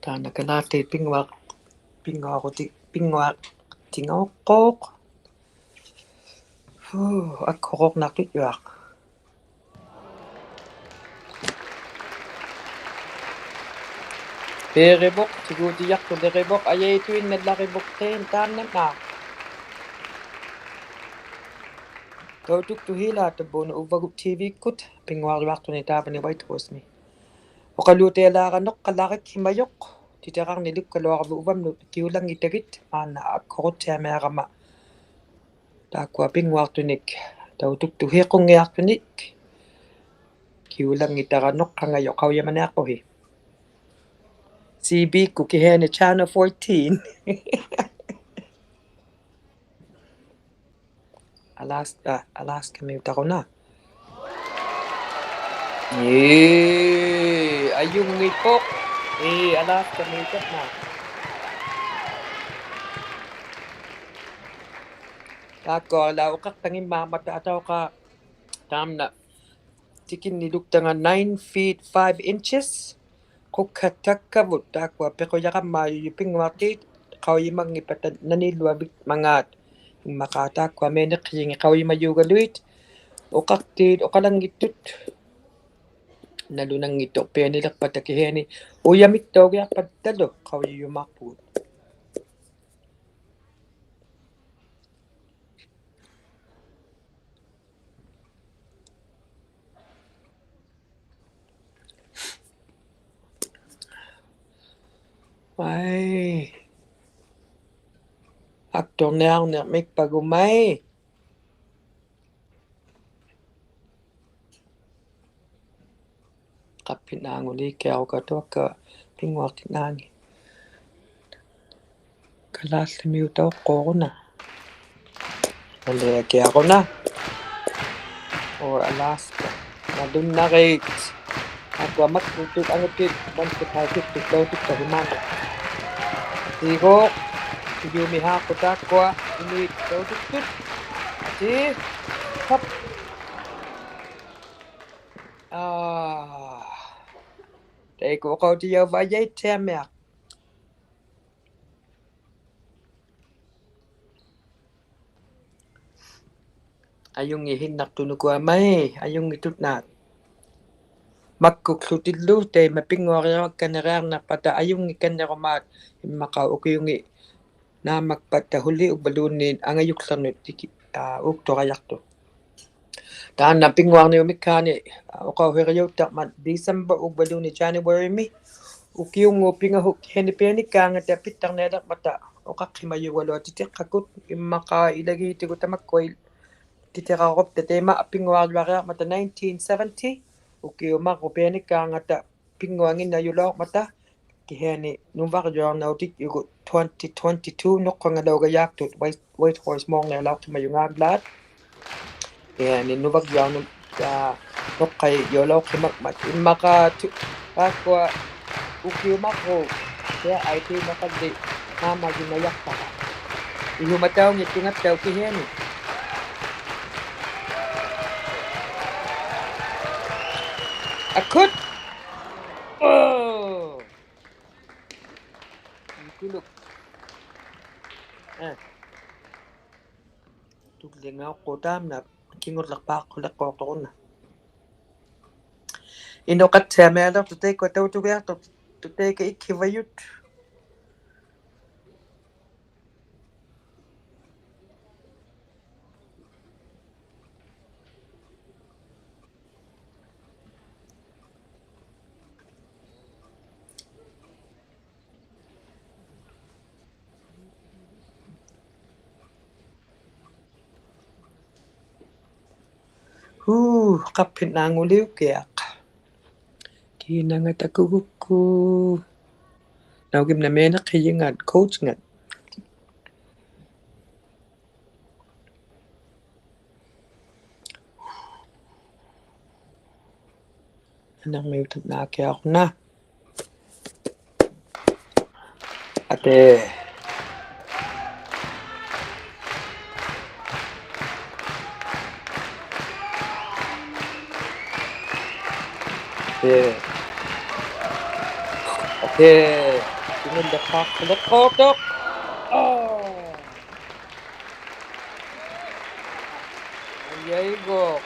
taanakalaartit pinguaqtingaoqqooq akkoqornartut yuaq peerivoq tiguutiartulerivoq ajaituinnallarivoqtiin taannanaa tautuk tuhilaatapuuna Uvagut TV kut pinguariartuni taapani waitruusmi oqaluutialaaranoq qalarik himajoq titeqarni lukkaluaravu uvamnu kiulangitagit aana akkorutiamiaqama taakkua pinguartunik tautuk tuhiqungiartunik kiulangitaqanoq qangajoq qaujamaniaqquhi CB kukihani channel 14 Alaska miutaquna ayungipoq Alaska miutaqna taakkoala uqartangimmaamata atauqa taamna tikinniluktaga 9 feet 5 inches qukkattakkavut taakkua pequjaqammaajuju pinguartiit qaujimangipata nanilluavik mangaat immaqaataakkua meeneqqiyingi qaujimajuugaluit uqartiit uqalangittut nalunangittoq pianilerpata kihiani uyamittaugiarpattalu qaujiyumarpugut ai aktorniarnermikpagumai qappinaanguli kiarukatuakka pinguartinaangi kalaallumiutauqqooruna oleakiaruna Alaska madunnarit aqua makkutuk angutit mankuthaitik tuklautik tahimana tigo tiyumiha kutakwa init tautuktut ati hop đây của cô chỉ giờ vài giấy xem mẹ ayung ihin naktunukwa may ayung itut na magkuklutilu te mapingwariwa kanarang napata ayung ikanaramat maka ukiyungi na magpatahuli ubalunin ang ayuk sanut uktorayakto taan napingwar ni umikani ukawhirayutak man December ubaluni January mi ukiyungu pingahuk henipeni kanga tapitang nedak mata ukakimayuwalo titik kakut maka ilagi tikutamakoy titirarop tema pingwarwaria mata 1970 ukiumak upeni kangata pingwangin na yulok mata kiheni ᓄᓲtik yugo 2022 nokkangalaw gayak tut white horse mong na lak mayungag lat kiheni ᓄᓲ nokkay yolok kimak mat imaka akwa ukiumak ho kaya IT makadi nama ginayak pa ihumataw ngitingat daw kiheni akut kuluk tuklingaw kodam na kingot lakpak kulak kokon na inokat semela tutay ko taw tugya tutay ka ikivayut kapit na nguliw kaya kinangat ako nawagim na menak hiyingat coach ngat anang may utag na kaya ako na ate tingin dapat kulit kotok ayay go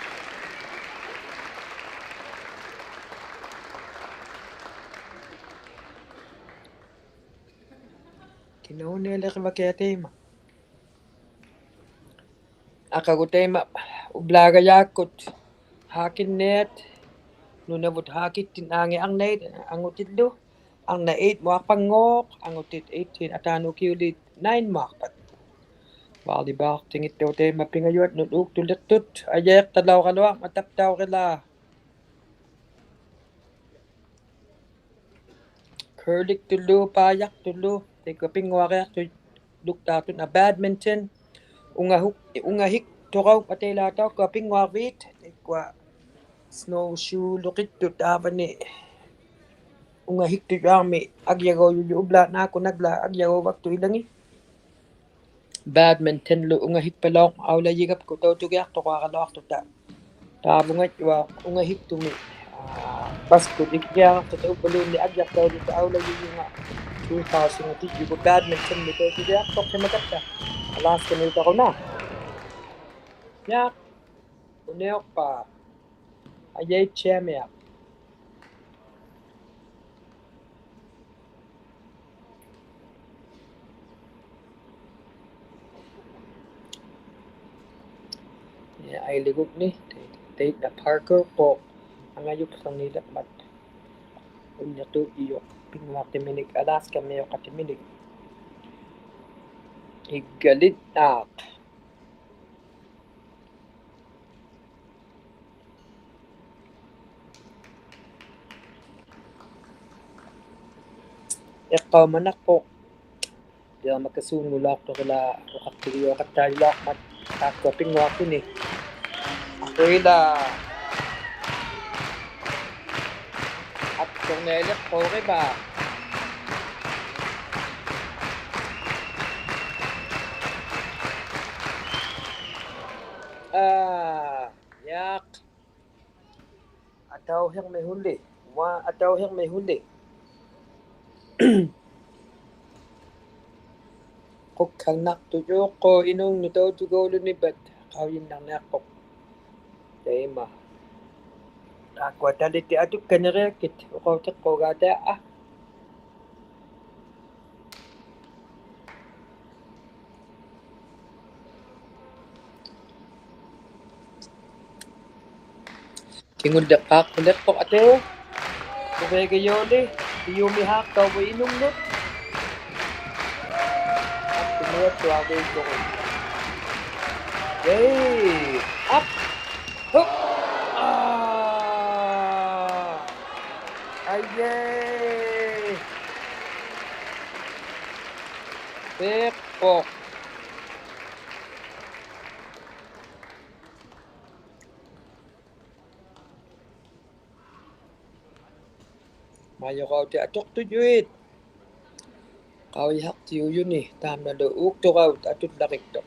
kinaunelik maketema akagutema ublaga yakut hakin net nunavut hakit tinangi ang nait ang utidlo ang na 8 mo pangok ang utit 18 atanukiulit 9 makpat bali bak tingit te mapingayot nuduk tulittut ayek talaw kalwa mataptaw kila curlik tulu payak tulu teko pingwariak tu duktatut na badminton ungahik tukaw patela taw ko pingwavit tekwa snowshoe lukit tut abani ungahik tu ami agyagaw yubla na ako nagla agyagaw waktu ilangi badminton lu ungahik palong awla yigap ko taw tugyak to kakalawak to ta tabungat wa ungahik tumi basket ikya to taw balun ni agyak taw dito awla yinga 2000 yugo badminton ni taw tugyak to kemagata alas kanito ko na yak uneok pa ayay chemya ay ligog ni take the parker po ang ayup sang nilak mat unya to iyo pingwak timinig alas kami yung katiminig igalit na ikaw manak po diya magkasunulak to kala wakatiliyo katalak mat ako pingwak ni ako ila Cornelia Correba. Yak. Ataw hiyang may huli. Ataw hiyang may huli. Kuk kang naktuyo ko inong nutaw tugo lunibat. Kawin lang nakok. Dayma. Ako taliti atuk kanirekit. Ukaw ko gata Kingul dakak kulit po ate. Kubega yoli. Iyumihak daw mo inumnot. At tumulat tuwagay ko. Yay! Up! Hook! Ayay! Pekpok. Mayo kau ti atok tu juit. Kau ihak tiu yun tam na do uk to kau atut lakik to.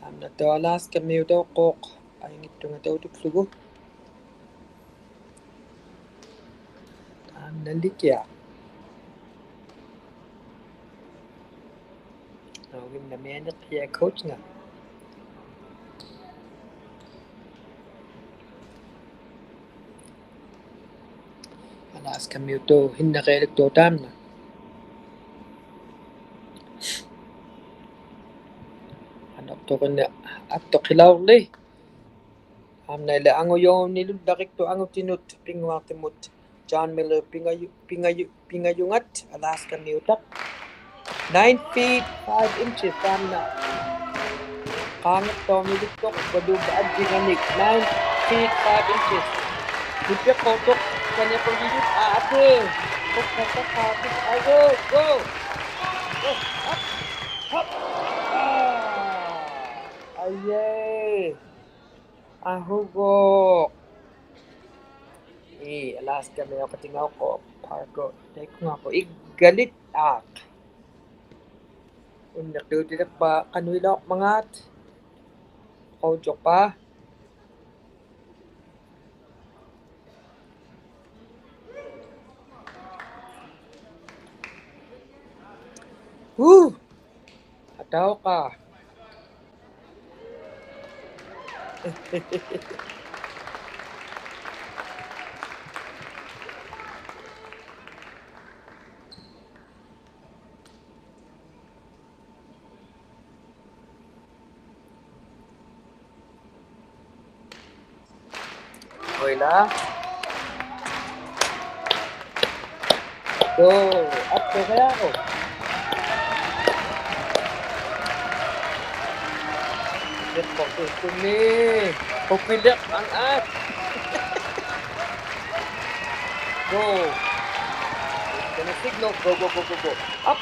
Tam na to alas kami to kok. Ay ngit to nga to tuk sugo. Tam na likya. Nawin na menet kaya coach nga. Alas kami to hinakailik to tam na. Anak to kanya atok hilaw li. Naila ango yung niludakik to ango tinut pingwatimut. John Miller pingayungat alas kami utak. 9 feet 5 inches tam na. Kangit to milutok badubaan ginganik 9 feet 5 inches. Lipyak ko tok kanya pagigit ate. Tok kapit ay go. Go up hop. Ayay. Ahugok. Alas kami ako katingaw ko. Parko. Dahil ko nga po. Igalit ak. Unak doon dito pa. Kanuilok mangat. Kaujok pa. Ataw ka. Okay na. Go. Up to kaya ako. ᓄᓲ띠니ᓅ. ऊकिउᓅത്താᓅ. Go. Gonna signal. Go. Up.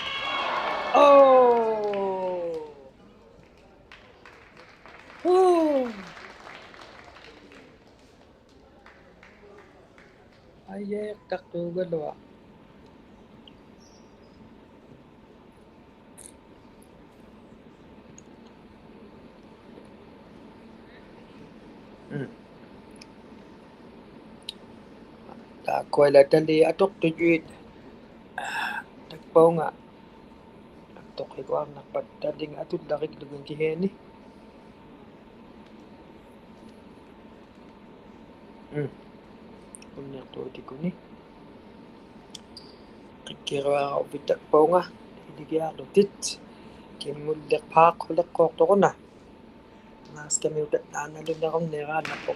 Ayek taktugal wa. Takwala tali atok tujuit. Tagpaw nga. Atok ko ang napataling atot lakik lugang kiheni. Unyak to di ko ni. Kikira ako bitak paw nga. Hindi kaya lutit. Kimulak pak hulak kok to ko na. Mas kami utat na doon na akong nera na po.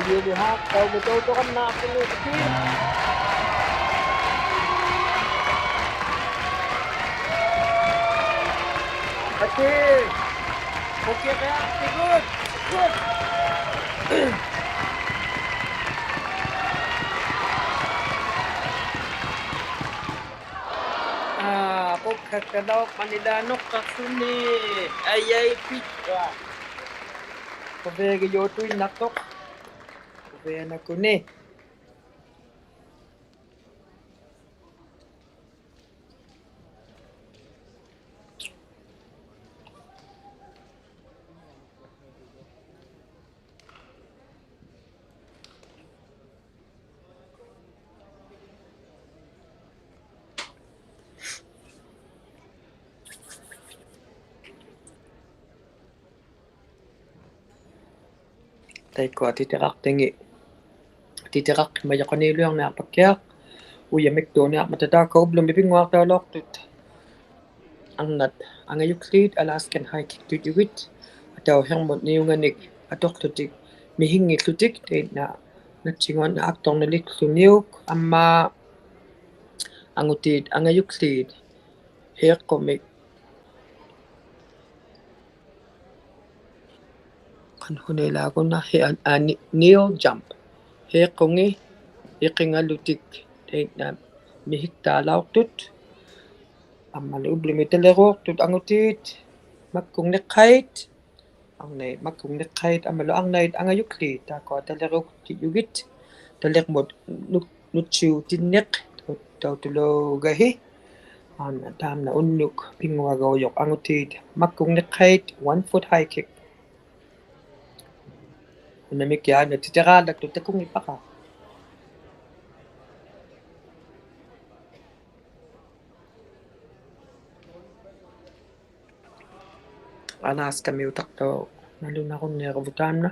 Iyulihak, tao buto kan na ako lutin. Ate! Okay kaya? Good! Kakalaw Manilanok Kasuni Ayay Pizza Kobegi Yotoy Natok Kobaya na kuni Taiko titirak tingi titirak mayakanilo ang napakyak uyamik to na matatakaw lumibingwak talok angnat angayuklit alaskan hike tujuwit ataw hangmot niyunganik atoktutik mihingitlutik na natsingon na aktong nalikluniuk amma angutid angayuklit hekomik kanhunelago na neo jump hekongi iqingalutik na mihiktalawtut ammalub lumitelero tut angutit makkung neqait angnay makkung neqait amalo angnay angayukli tako talero tiyugit talermot ᓄᓲ띠니� tawtulo gahi ana tamna unnuk pingwagawyok angutit makkung neqait 1 foot high kick unamik yan titiralat tutakung ipaka alas kami utak to nalun akong nirabutan na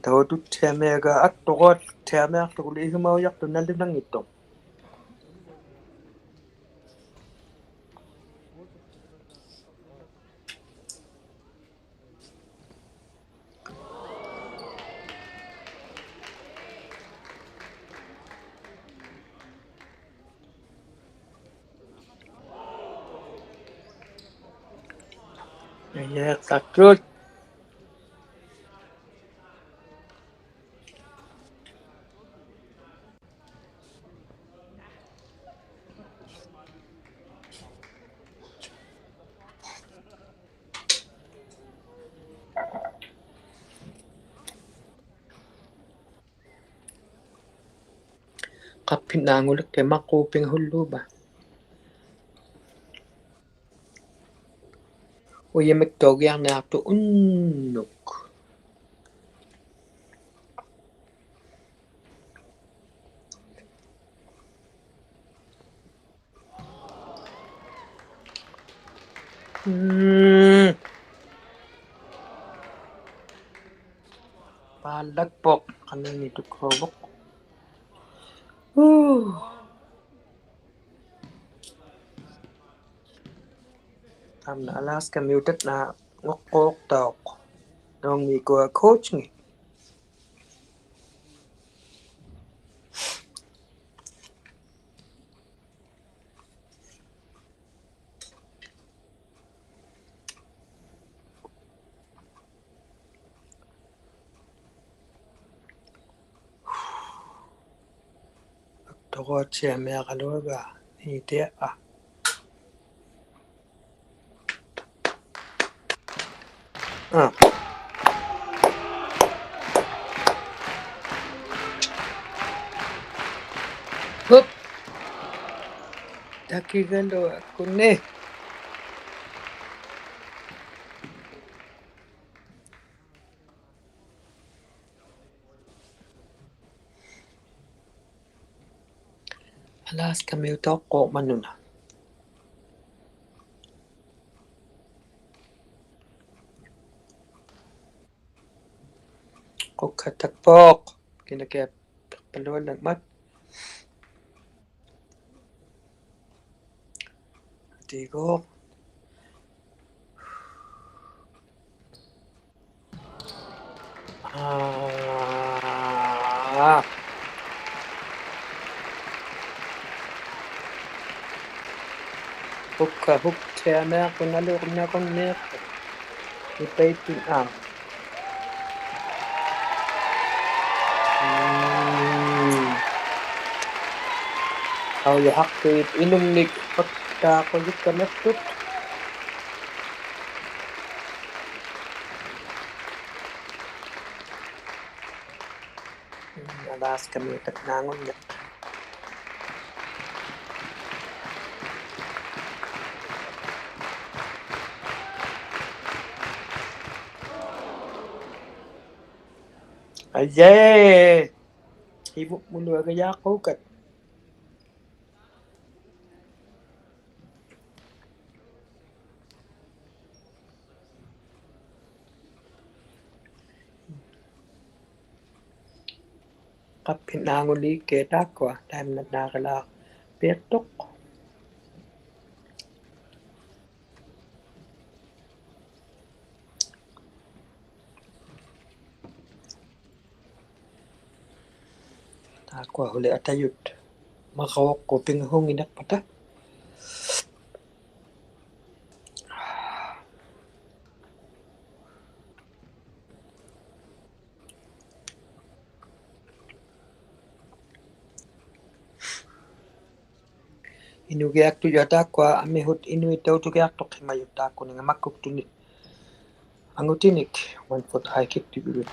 tawtut tiamega at tugot tiamek tukuli humawyak to nalun ang ito ayak takut kapinangulik kay makuping hulu ba uyamik to yang na to unnuk palagpok kanan nito krobok tamna alas kami utat na ngokok tok nong mi ko coach ngi to cheme kaloga ite hup dakigalo kunne alas kami utok ko manuna ko katakpok kinakep paluan nagmat tigo уккавуктианеэккуналуурниакорниэкку ипаиттун ауяхартуит инумник оттаақуликкамертут алааскамиутак наангуннеқ ajee ibu muluagayaaqquukat qappinaanguliikkee taakkua taamnatnaaqalaa piiqtoq taakkua huli atayut maqawoqqu pinguhunginerpata inugiaqtuyaataakkua amihut inuittautugiartoqimajutaakkuninga angutinik manfuthaikittugut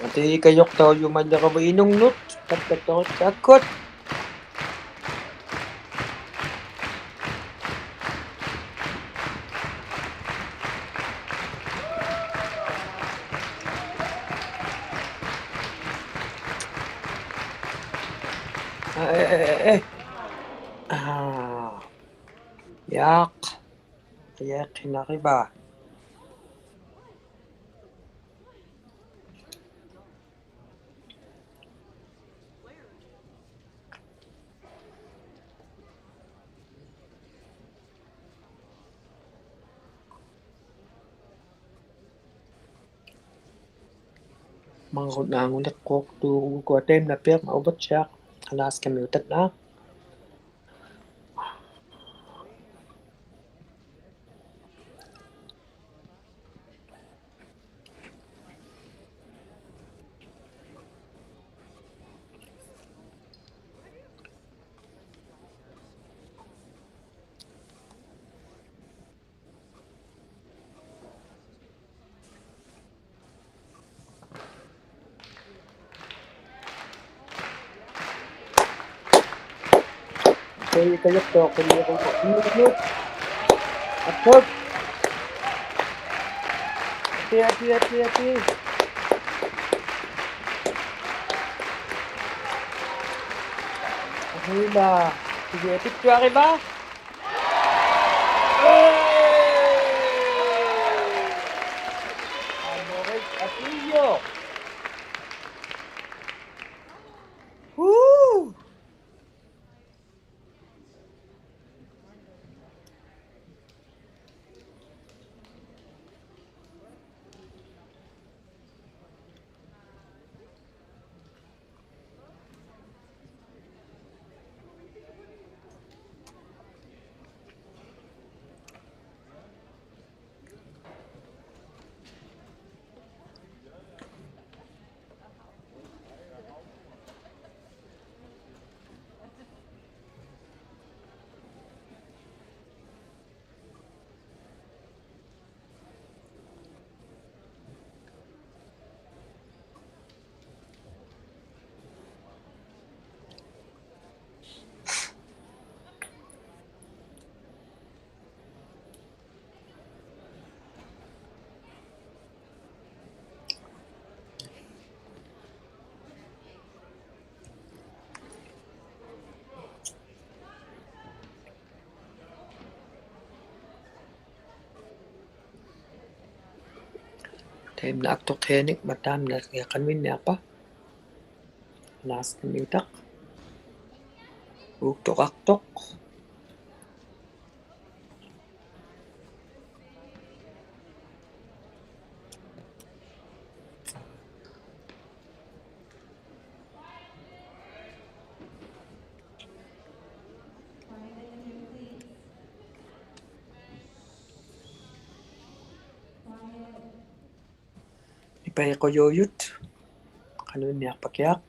atiikayortaujumalleravu inungnut tattatoritsaakkut yaaq yaaqinariba mangunaanguneqquortuugukuateimna piiqma alaaskamiutatnaa atiikayortaoqulliqullu akkut ati Hila, tigiatittuariba ăᕖnìș Taimnaaqtoqianik mataamnalgiaqanminniarpa naaskamiutaq uuktoqartoq ikoyoyot. Kanun niya pakyak.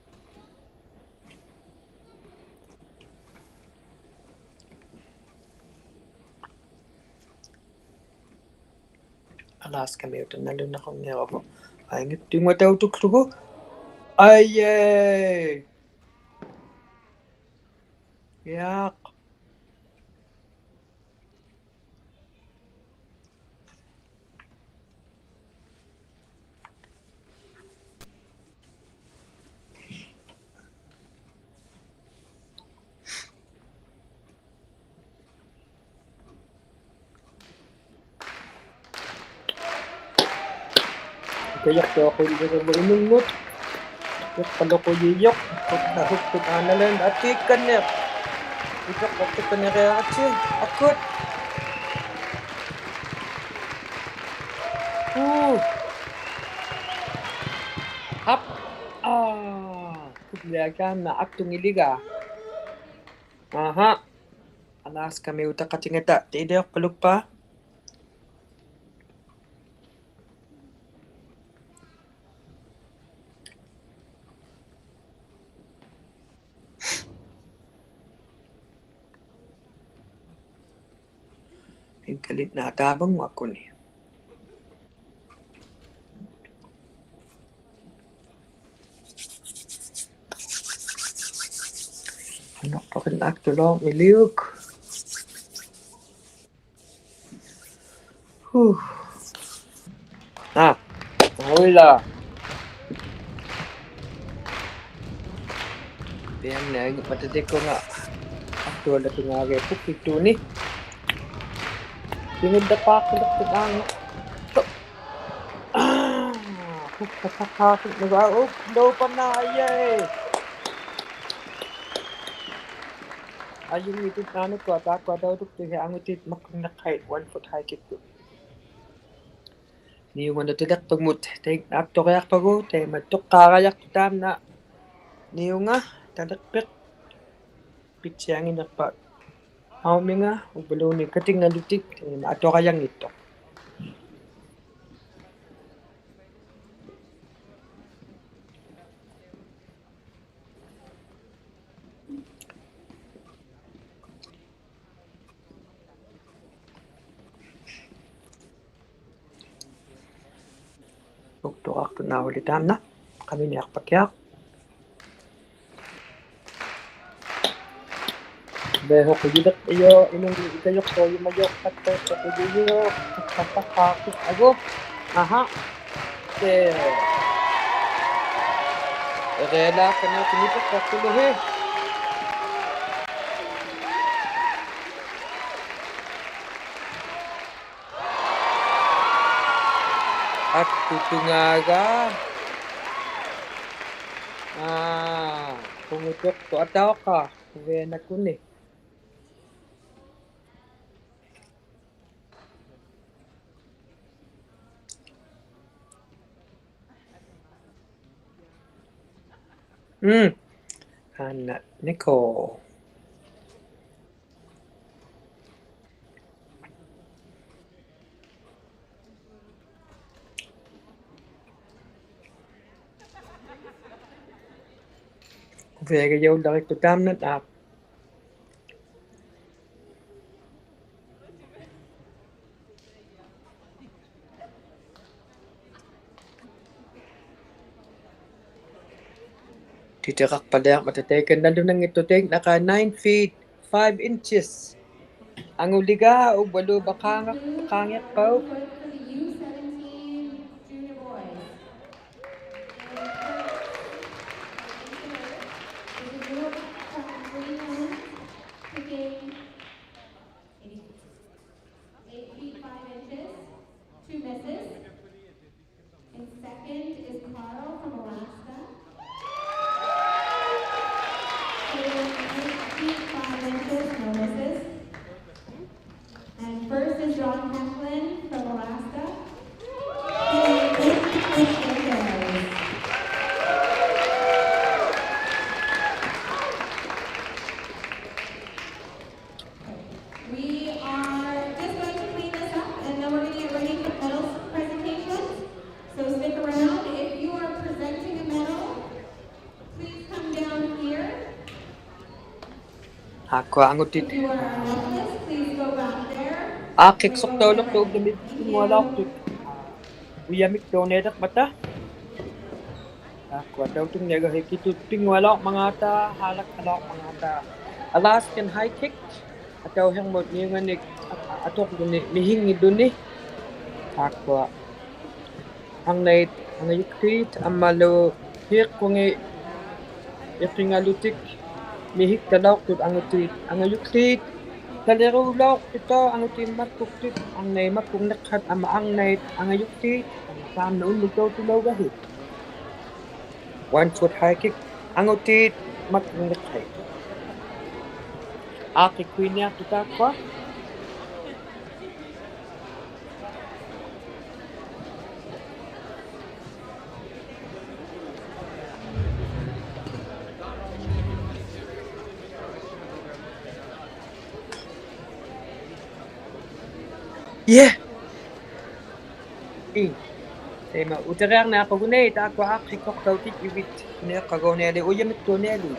Alas kami utan nalun na kong niya ako. Ay ngit yung mataw tuklugo. Ay yak. Kayak to ako dito mo inungot. Yak pala ko yiyok. Pagkahukot analan at ikan niya. Ikak waktu ka niya kaya atsi. Akot. Hap. Kudlagan na aktong iliga. Aha. Alas kami utak katingata. Tidak peluk pa. Kalit na atabang mo ako ni. Anak pa rin akto lang, iliyog. Wala. Yan na, matatik ko nga. Akto na ito nga repok ito ni. Pinagda pa ako na ito nga. Kakakakakit na ba? Low pa na, ayay. Ayun ito na ano ko, at ako daw ito ang utit makang nakahit, 1 foot high kit ko. Ni yung ᓄᓲ띠니ᓅ take na akto kayak pago, te matuk kakayak tam na. Ni yung nga, tadakpit. Pitsiyangin na pa. Haumi nga, ubalo ni kating nalutik, ato kayang ito. Tukak to na ulit na. Kami niyak pakyak. Beho ko yudak iyo, inong ikayok ko, yung mayok at ko yuyok, kakakakit ago. Aha. Rela ka na tinipok ka tuluhi. At tutungaga. Pumutok to ataw ka. Kuya na ko ni. ătā니ᓗ. ùvagut. Titirak pala matataken na doon ng itutik naka 9 feet 5 inches. Ang uliga o balo bakangak pa. First is John Kaplan from Alaska. Aqua angutit. Akik soktolok to damit tingwalak to. Uyamik donedak mata. Aqua daw tung nega hekitut tingwalak mga ta halak halak mga ta. Alaskan high kick. Ataw hang mod ni nganik atok duni mihingi duni. Aqua ang night ang yukrit amalo hik kungi yakingalutik mihik dalok tut angutit ang yukrit kalirulok ito angutin matkuktit ang nay matkung nakhat ama ang night ang yukrit sam noon lugaw tulaw gahit one foot high kick angutit matkung nakhat aki kwinya tutakwa yeah. Tema uterang na ako gunay ta ako akikok tawtik ibit ne kagonele uyamit tonelu.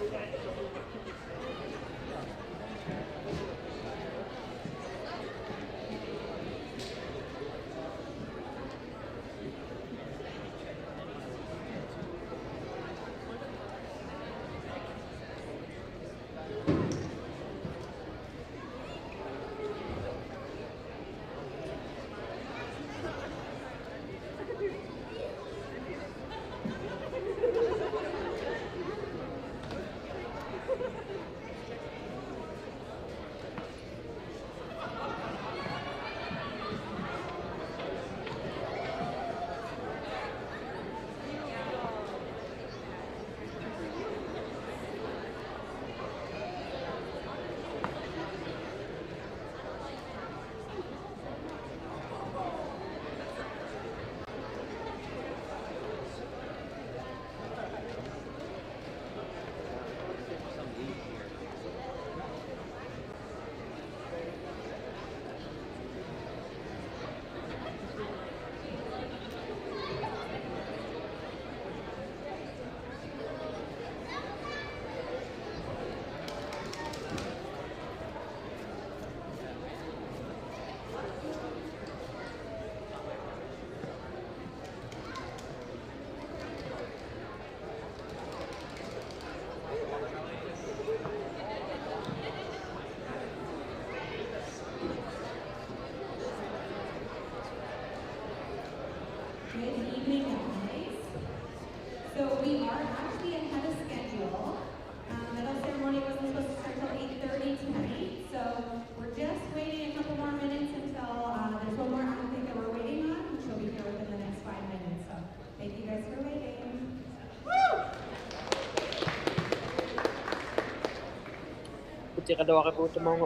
ᓄᓲ띠니ᓅ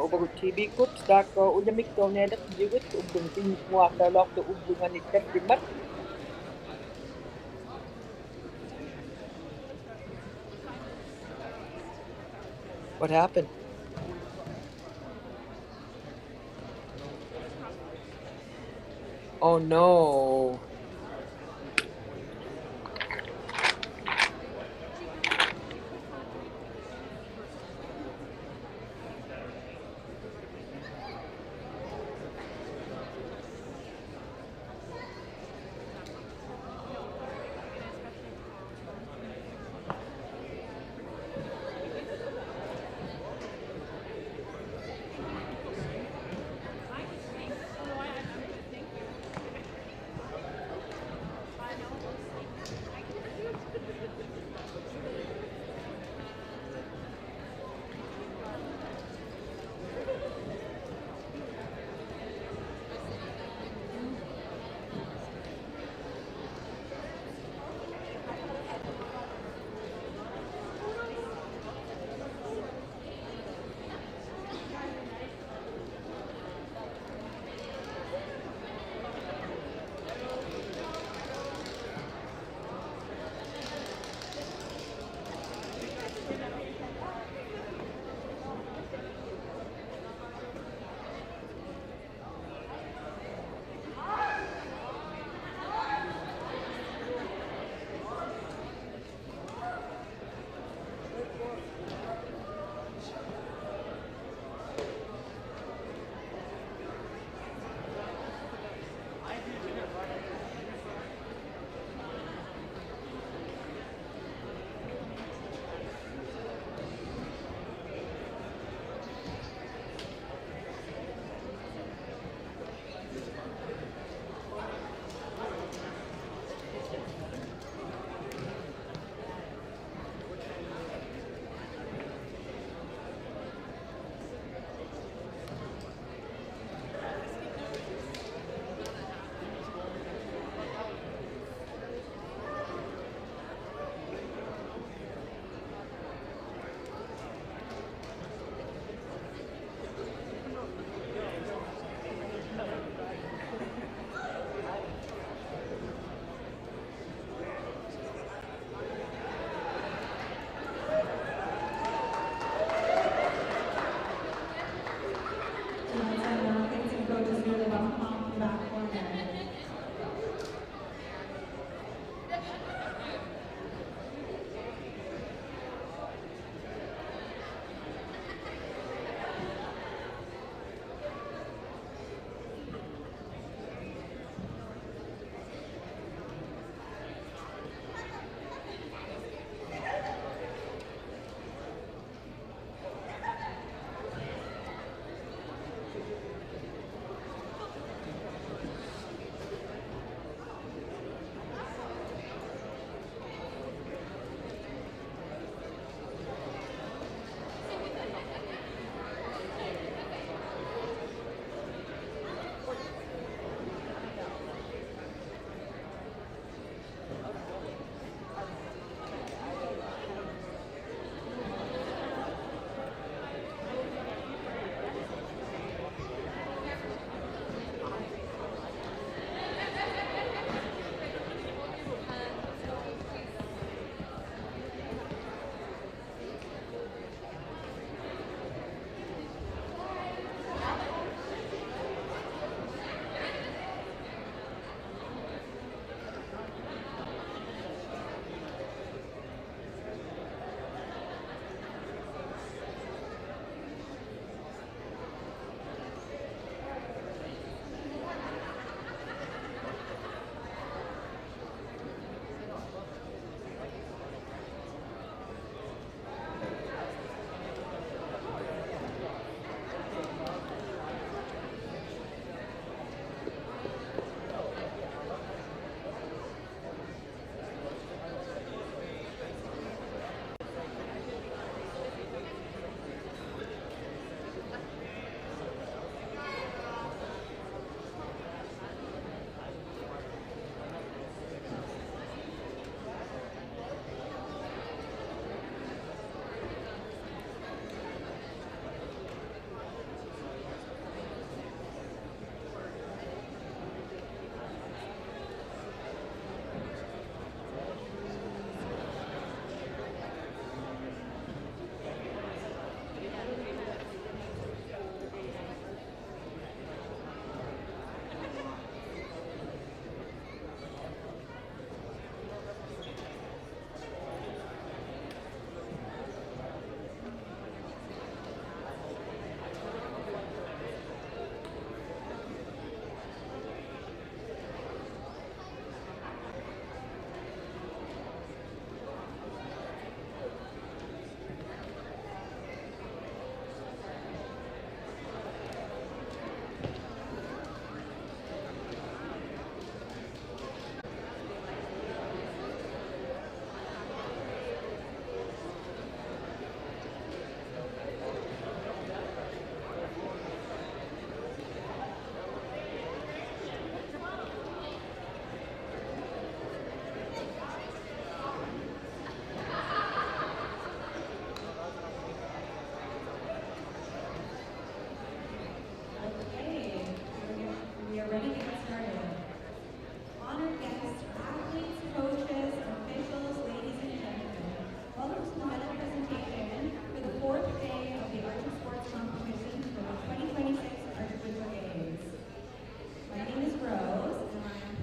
Uvagut TV kut dak ujamik tornedak jiwit ubung tin muatalok to ubungan ikat dimat. What happened? Oh no.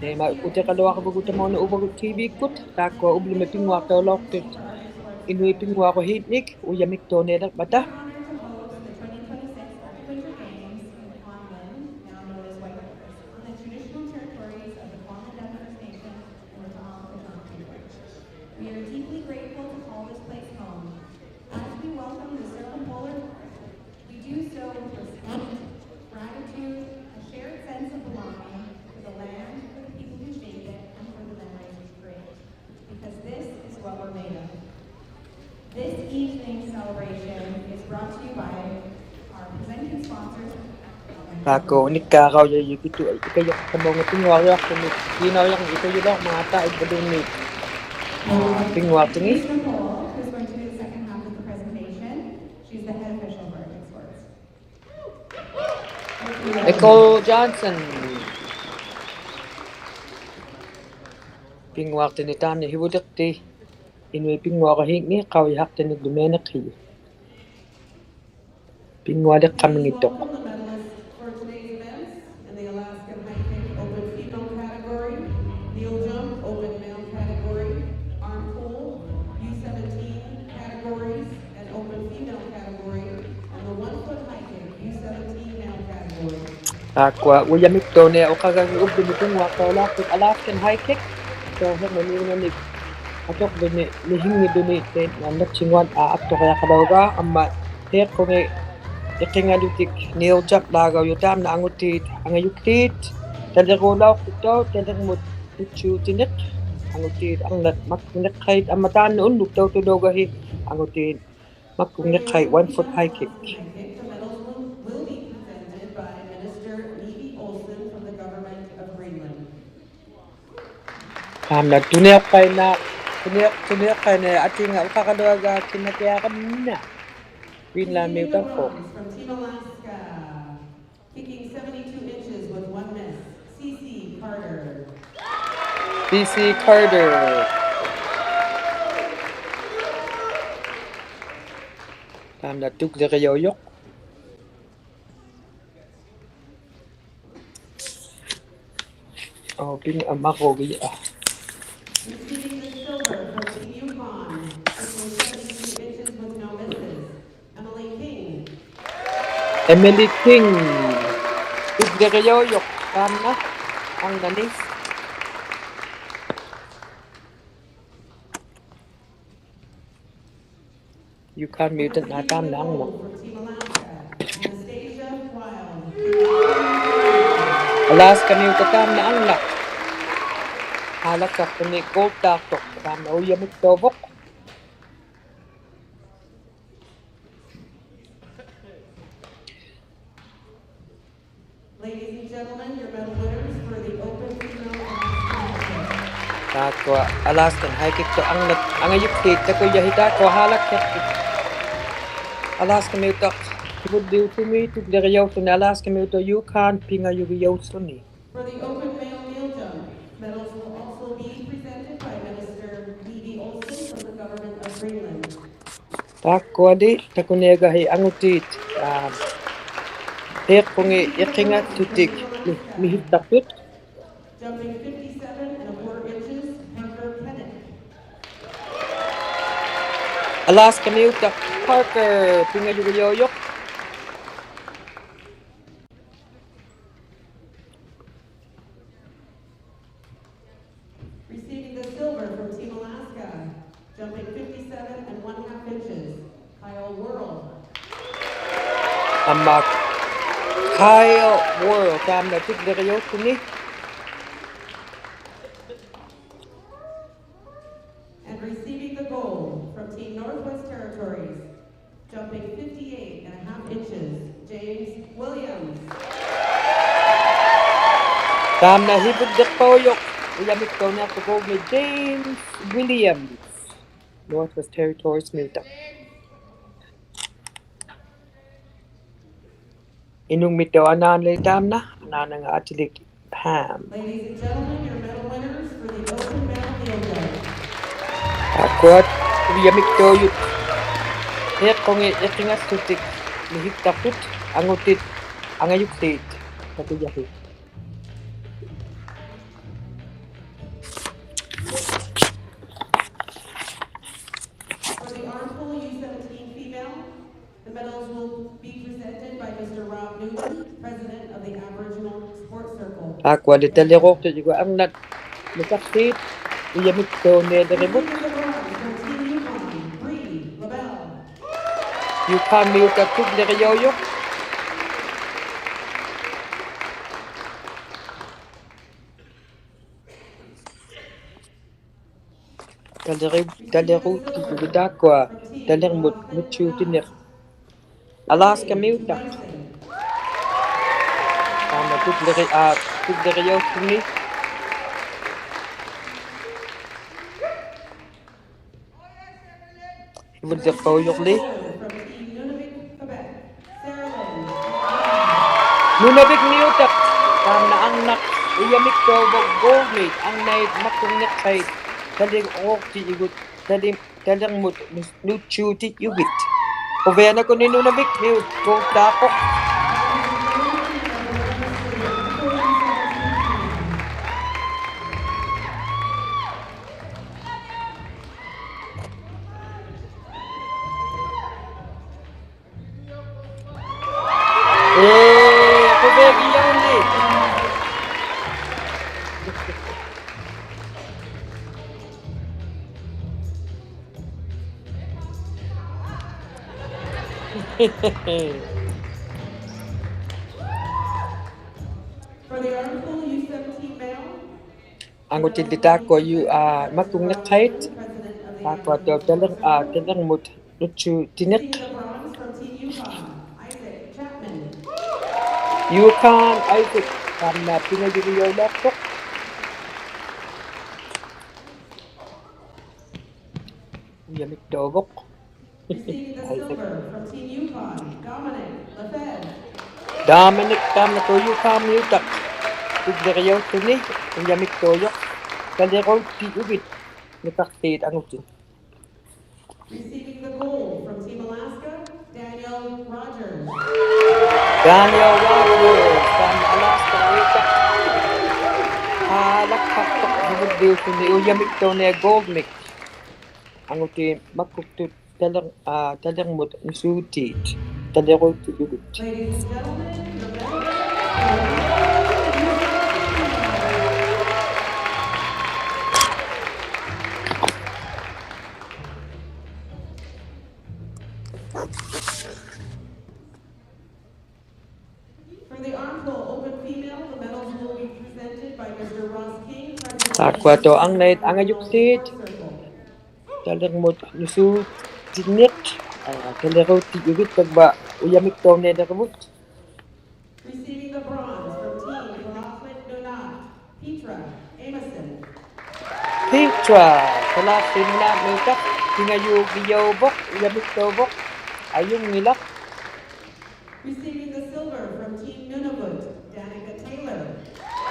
Tema utekaloa Uvagut Uvagut TV kut takwa ublime pingwaqtaulortut inui pingwaqohiitnik uyamiktoonelaq mata. We are deeply grateful to call this place home. As we welcome the circumpolar, we do so with respect, gratitude, a shared sense of belonging for the land, for the people who shaped it, and for the memories we create. Because this is what we're made of. This evening's celebration is brought to you by our presenting sponsors. Ako nikaraw yukitu ikayok kamong pingwaqyaqtumik ginawyang ikayulaq mata ibaduni pingwaqtingi. Ms. Nicole, who's going to do the second half of the presentation. She's the head official for exports. Nicole Johnson. Pingwaqtini taani hiwudikti inui pingwaqohiitni qawihaqtini dumenaqhi. Pingwaliq qamingittoq. Heel jump, open male category, arm pull, U17 categories, and open female category, and the 1 foot high kick, U17 male category. Aqua uyamiktoone uqagang ubdini pingwaqtaulaqtuk Alaskan high kick. So hemaniunani atok bini lihingi duni ten namnatchingwan aqtoqyaqalauga amma heqqungi iqingalutik neel jump laagaw yutam na angutit angayuktit taliqulauqtutau talinmut ᓄᓲ띠니� angutit angnat makkunneqqait ammataan unnuk tautudogahi angutit makkunneqqai 1 foot high kick. The medals will be presented by Minister ᓄᓲᵉ from the government of Greenland. Amna tuneqqaina atinga uqaqaluaga kinnakiaqanna Greenland miutarqo. From Team Alaska, kicking 72 inches with 1 miss, CC Carter. BC Carter. Amna tukliqiyuyuq. Oh, ping amakogi Receiving the silver from Team Yukon, kicking 72 inches with no misses, Emily King. Tukliqiyuyuq amna angnanis. You can't mute it natam lang mo. Alaska mute tam na ang lak. Halak sa kuni gold daktok tam na uyamikta᷅. Ladies and gentlemen, your medal winners for the Open Female Takwa Alaskan high kick to ang ayukit ko yahita ko halak ket. Alaska mute ᓄᓲ띠니� tukliqiyau to Alaska mute Yukon pinga yugiyausuni. For the Open Male Heel Jump, medals will also be presented by Minister ᓄᓲᵉ from the government of Greenland. Takwa di takunegahi angutit. Heqqungi iqinga tutik mihittaqtut. Jumping 57 1/4 inches, Parker. Alaska mute Parker pinga yugiyoyok. Receiving the silver from Team Alaska, jumping 57 1/2 inches, Amma Kyle World tam na tukliqiyuqtuni. And receiving the gold from Team Northwest Territories, jumping 58 1/2 inches, James Williams. Tam na hibuddiqpuyuq uyamiktauna tuqugni James Williams, Northwest Territories Muta. Inung mitawanan le tam na nanang atilik Pam. Ladies and gentlemen, your medal winners for the Open Male Field Day. Akot uyamiktoyut. Heqqungi iqingastutik mihittaqtut angutit angayuktit tatuyahit. Sports Circle. Aqua de telerote juga ang nat nakakit uyamit to ne deribut Receiving the bronze from Team Yukon, Bree LaBelle. you can mute at tuk de yoyo telerote juga aqua telermut ᓄᓲ띠니� Alaska mute ama tuk de yoyo ni Would the Poyorli? Nunavik Newtak, na ang nak uyamik to goldmate, ang night makungit kay taling orti igut, taling mut ᓄᓲ띠니�. Uvena ko ni Nunavik Newt, gold tapok. Ako baby yun eh. For the article, U17 Male. Ang utilita ko yung makungit kahit ako daw talang mut ᓄᓲ띠니�. Receiving the bronze from Team Yukon, ʔʔʔʔʔ. You can Isaac na pinagiliyaw laptop. Yamik dogok. Receiving the silver from Team Yukon, ʔʔʔʔ. Dominic tam na to you can mutak. Pagdiriyaw tuni, ang yamik toyok. Kaliraw ti ubit. Nakakit ang utin. Receiving the gold from Team Alaska, ʔʔʔʔ. Daniel Rogers from Alaska mutak. Halak kaktok hibudil tuni uyamik to na gold mix. Ang utin makuktot talang mut ᓄᓲ띠니�. Kaliraw ti ubit. Ladies and gentlemen, the medal For the armful open female, the medals will be presented by Mr. Ross King, President of Aqua to ang night the ang ayuksit. Sports Circle. Talang mut ᓄᓲ띠니�. Kaliraw ti ubit pagba uyamik to na deribut. Receiving the bronze from Team ᓄᓲᒿ, ᓄᓲ, Petra, kalasin na mutak. Tingayugiyobok, uyamik tobok. Ayong nilak. Receiving the silver from Team Nunavut, ʔʔʔʔ.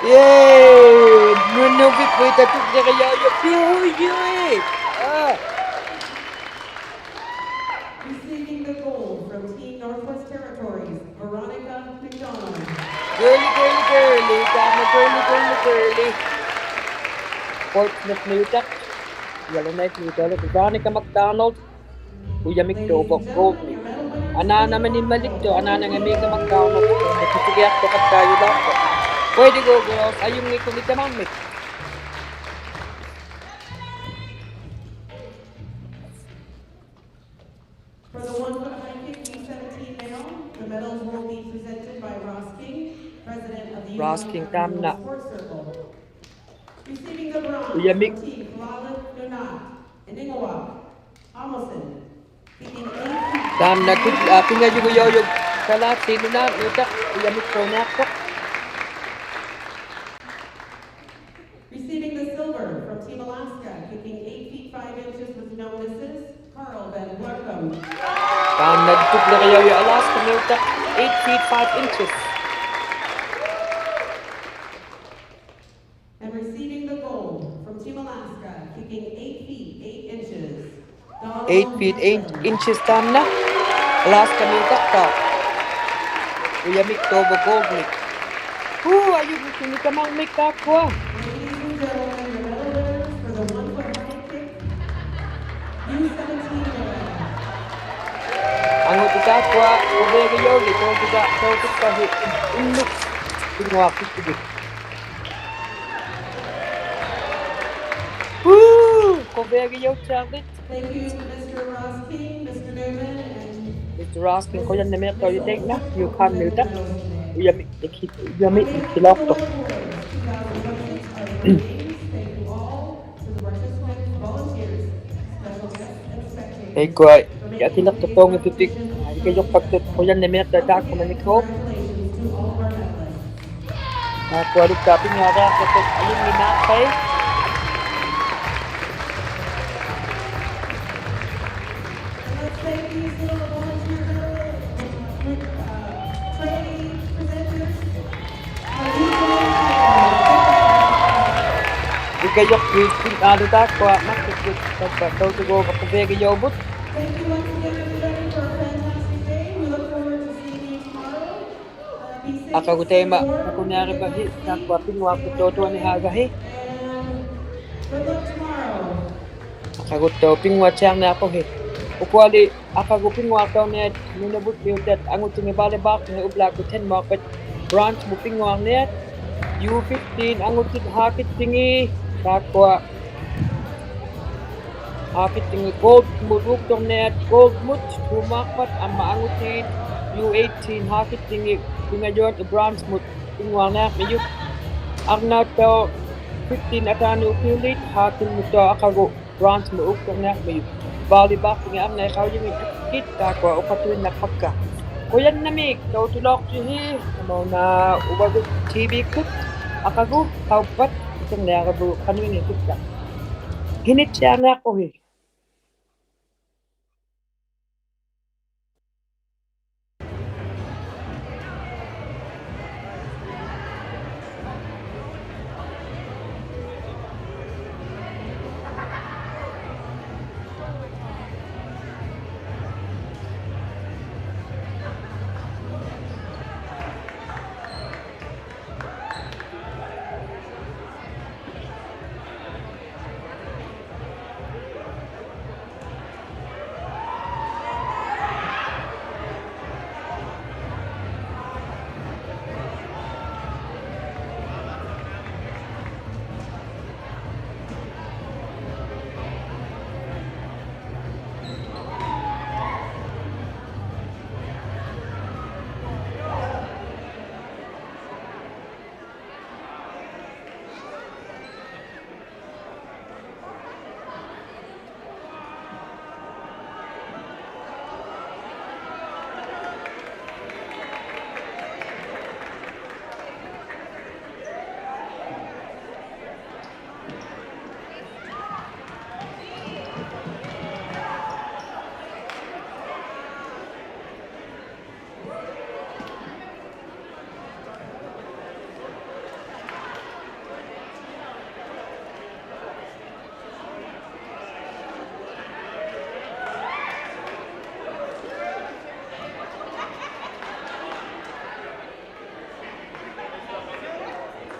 Yay! Nunavik mo itatuk na kayayo. Pihuyoy! Receiving the gold from Team Northwest Territories, ᓄᓲᒿ. Girly. Tama girly. Portsmouth mutak. Yellow Knight mutak. Veronica McDonald. Uyamik tobok. Gold me. Ana naman ni Malik to. Ana nga may ka McDonald. Nagkisigiyak to kat tayo lang to. Pwede go girls. Ayong ni kulit naman me. For the 1-foot high kick, U17 Male, the medals will be presented by Ross King, President of the Ross King, tam na. Sports Circle. Receiving the bronze Uyamik. from Team ᓔᓚ, Amosin, kicking 8 feet. Tam na pinagiyuyog. Kalasin na mutak. Uyamik to na ako. Receiving the silver from Team Alaska, kicking 8 feet 5 inches with no misses, Carl Van Blarcom. Tam nagtuk na kayo yung Alaska mutak. 8 feet 5 inches. And receiving the gold from Team Alaska, kicking 8 feet 8 inches, 8 feet 8 inches tam na. Alaska mutak to. Uyamik to ba gold mix. Ayun, hindi ka mang make ako. Ladies and gentlemen, the medal winners for the 1-foot high kick, U17 Male. Ang utika ko, ubay kayo, ito kita hit. Inlook. pinguak tutik. Woo! Kovegi yo chaglit. Thank you to Mr. Ross King, Mr. Newman, and Mr. Ross king ko yan na mer you take na. You can milta. Uyami kilokto. Thank you all to the participants, volunteers, special guests, and spectators. Ay ko ay yatilak to tong tutik. Ay kayo pagtut ko yan na mer ta ko manikho. Congratulations to all of our athletes. Ako alut kaping nga ka kapag alin minakay. And let's thank these little volunteer training presenters. Ikayok king ano ta ko makikit pagpataw to go kapag yobot. Thank you once again, everybody, for a fantastic day. We look forward to seeing you tomorrow. Be safe, Akagutema stay warm, nakunari bahi takwa pinwa ko toto ni hagahi. and good luck tomorrow. Akaguto pingwa chang na ako he. Ukwali akagupingwa ko net ninabut yutet angutin ni bale bak ni ubla ko 10 market branch mo pingwa net U15 angutin hakit tingi takwa hakit tingi gold muruk tong net gold mut tumakpat ama angutin U18 hakit tingi pingayon branch mo pingwa net mayuk agna to 15 ătāniᓗ ऊकिuᖅฤथ hakin mo to akago branch mo ukong net mayuk bali bak nga am na ikaw yung ikit kakwa o patuloy na pagka. Kuyan namig, tautulok siya mo na Uvagut TV kut akago taupat itong nakabu kanuin ikit ka. Hinit siya na ako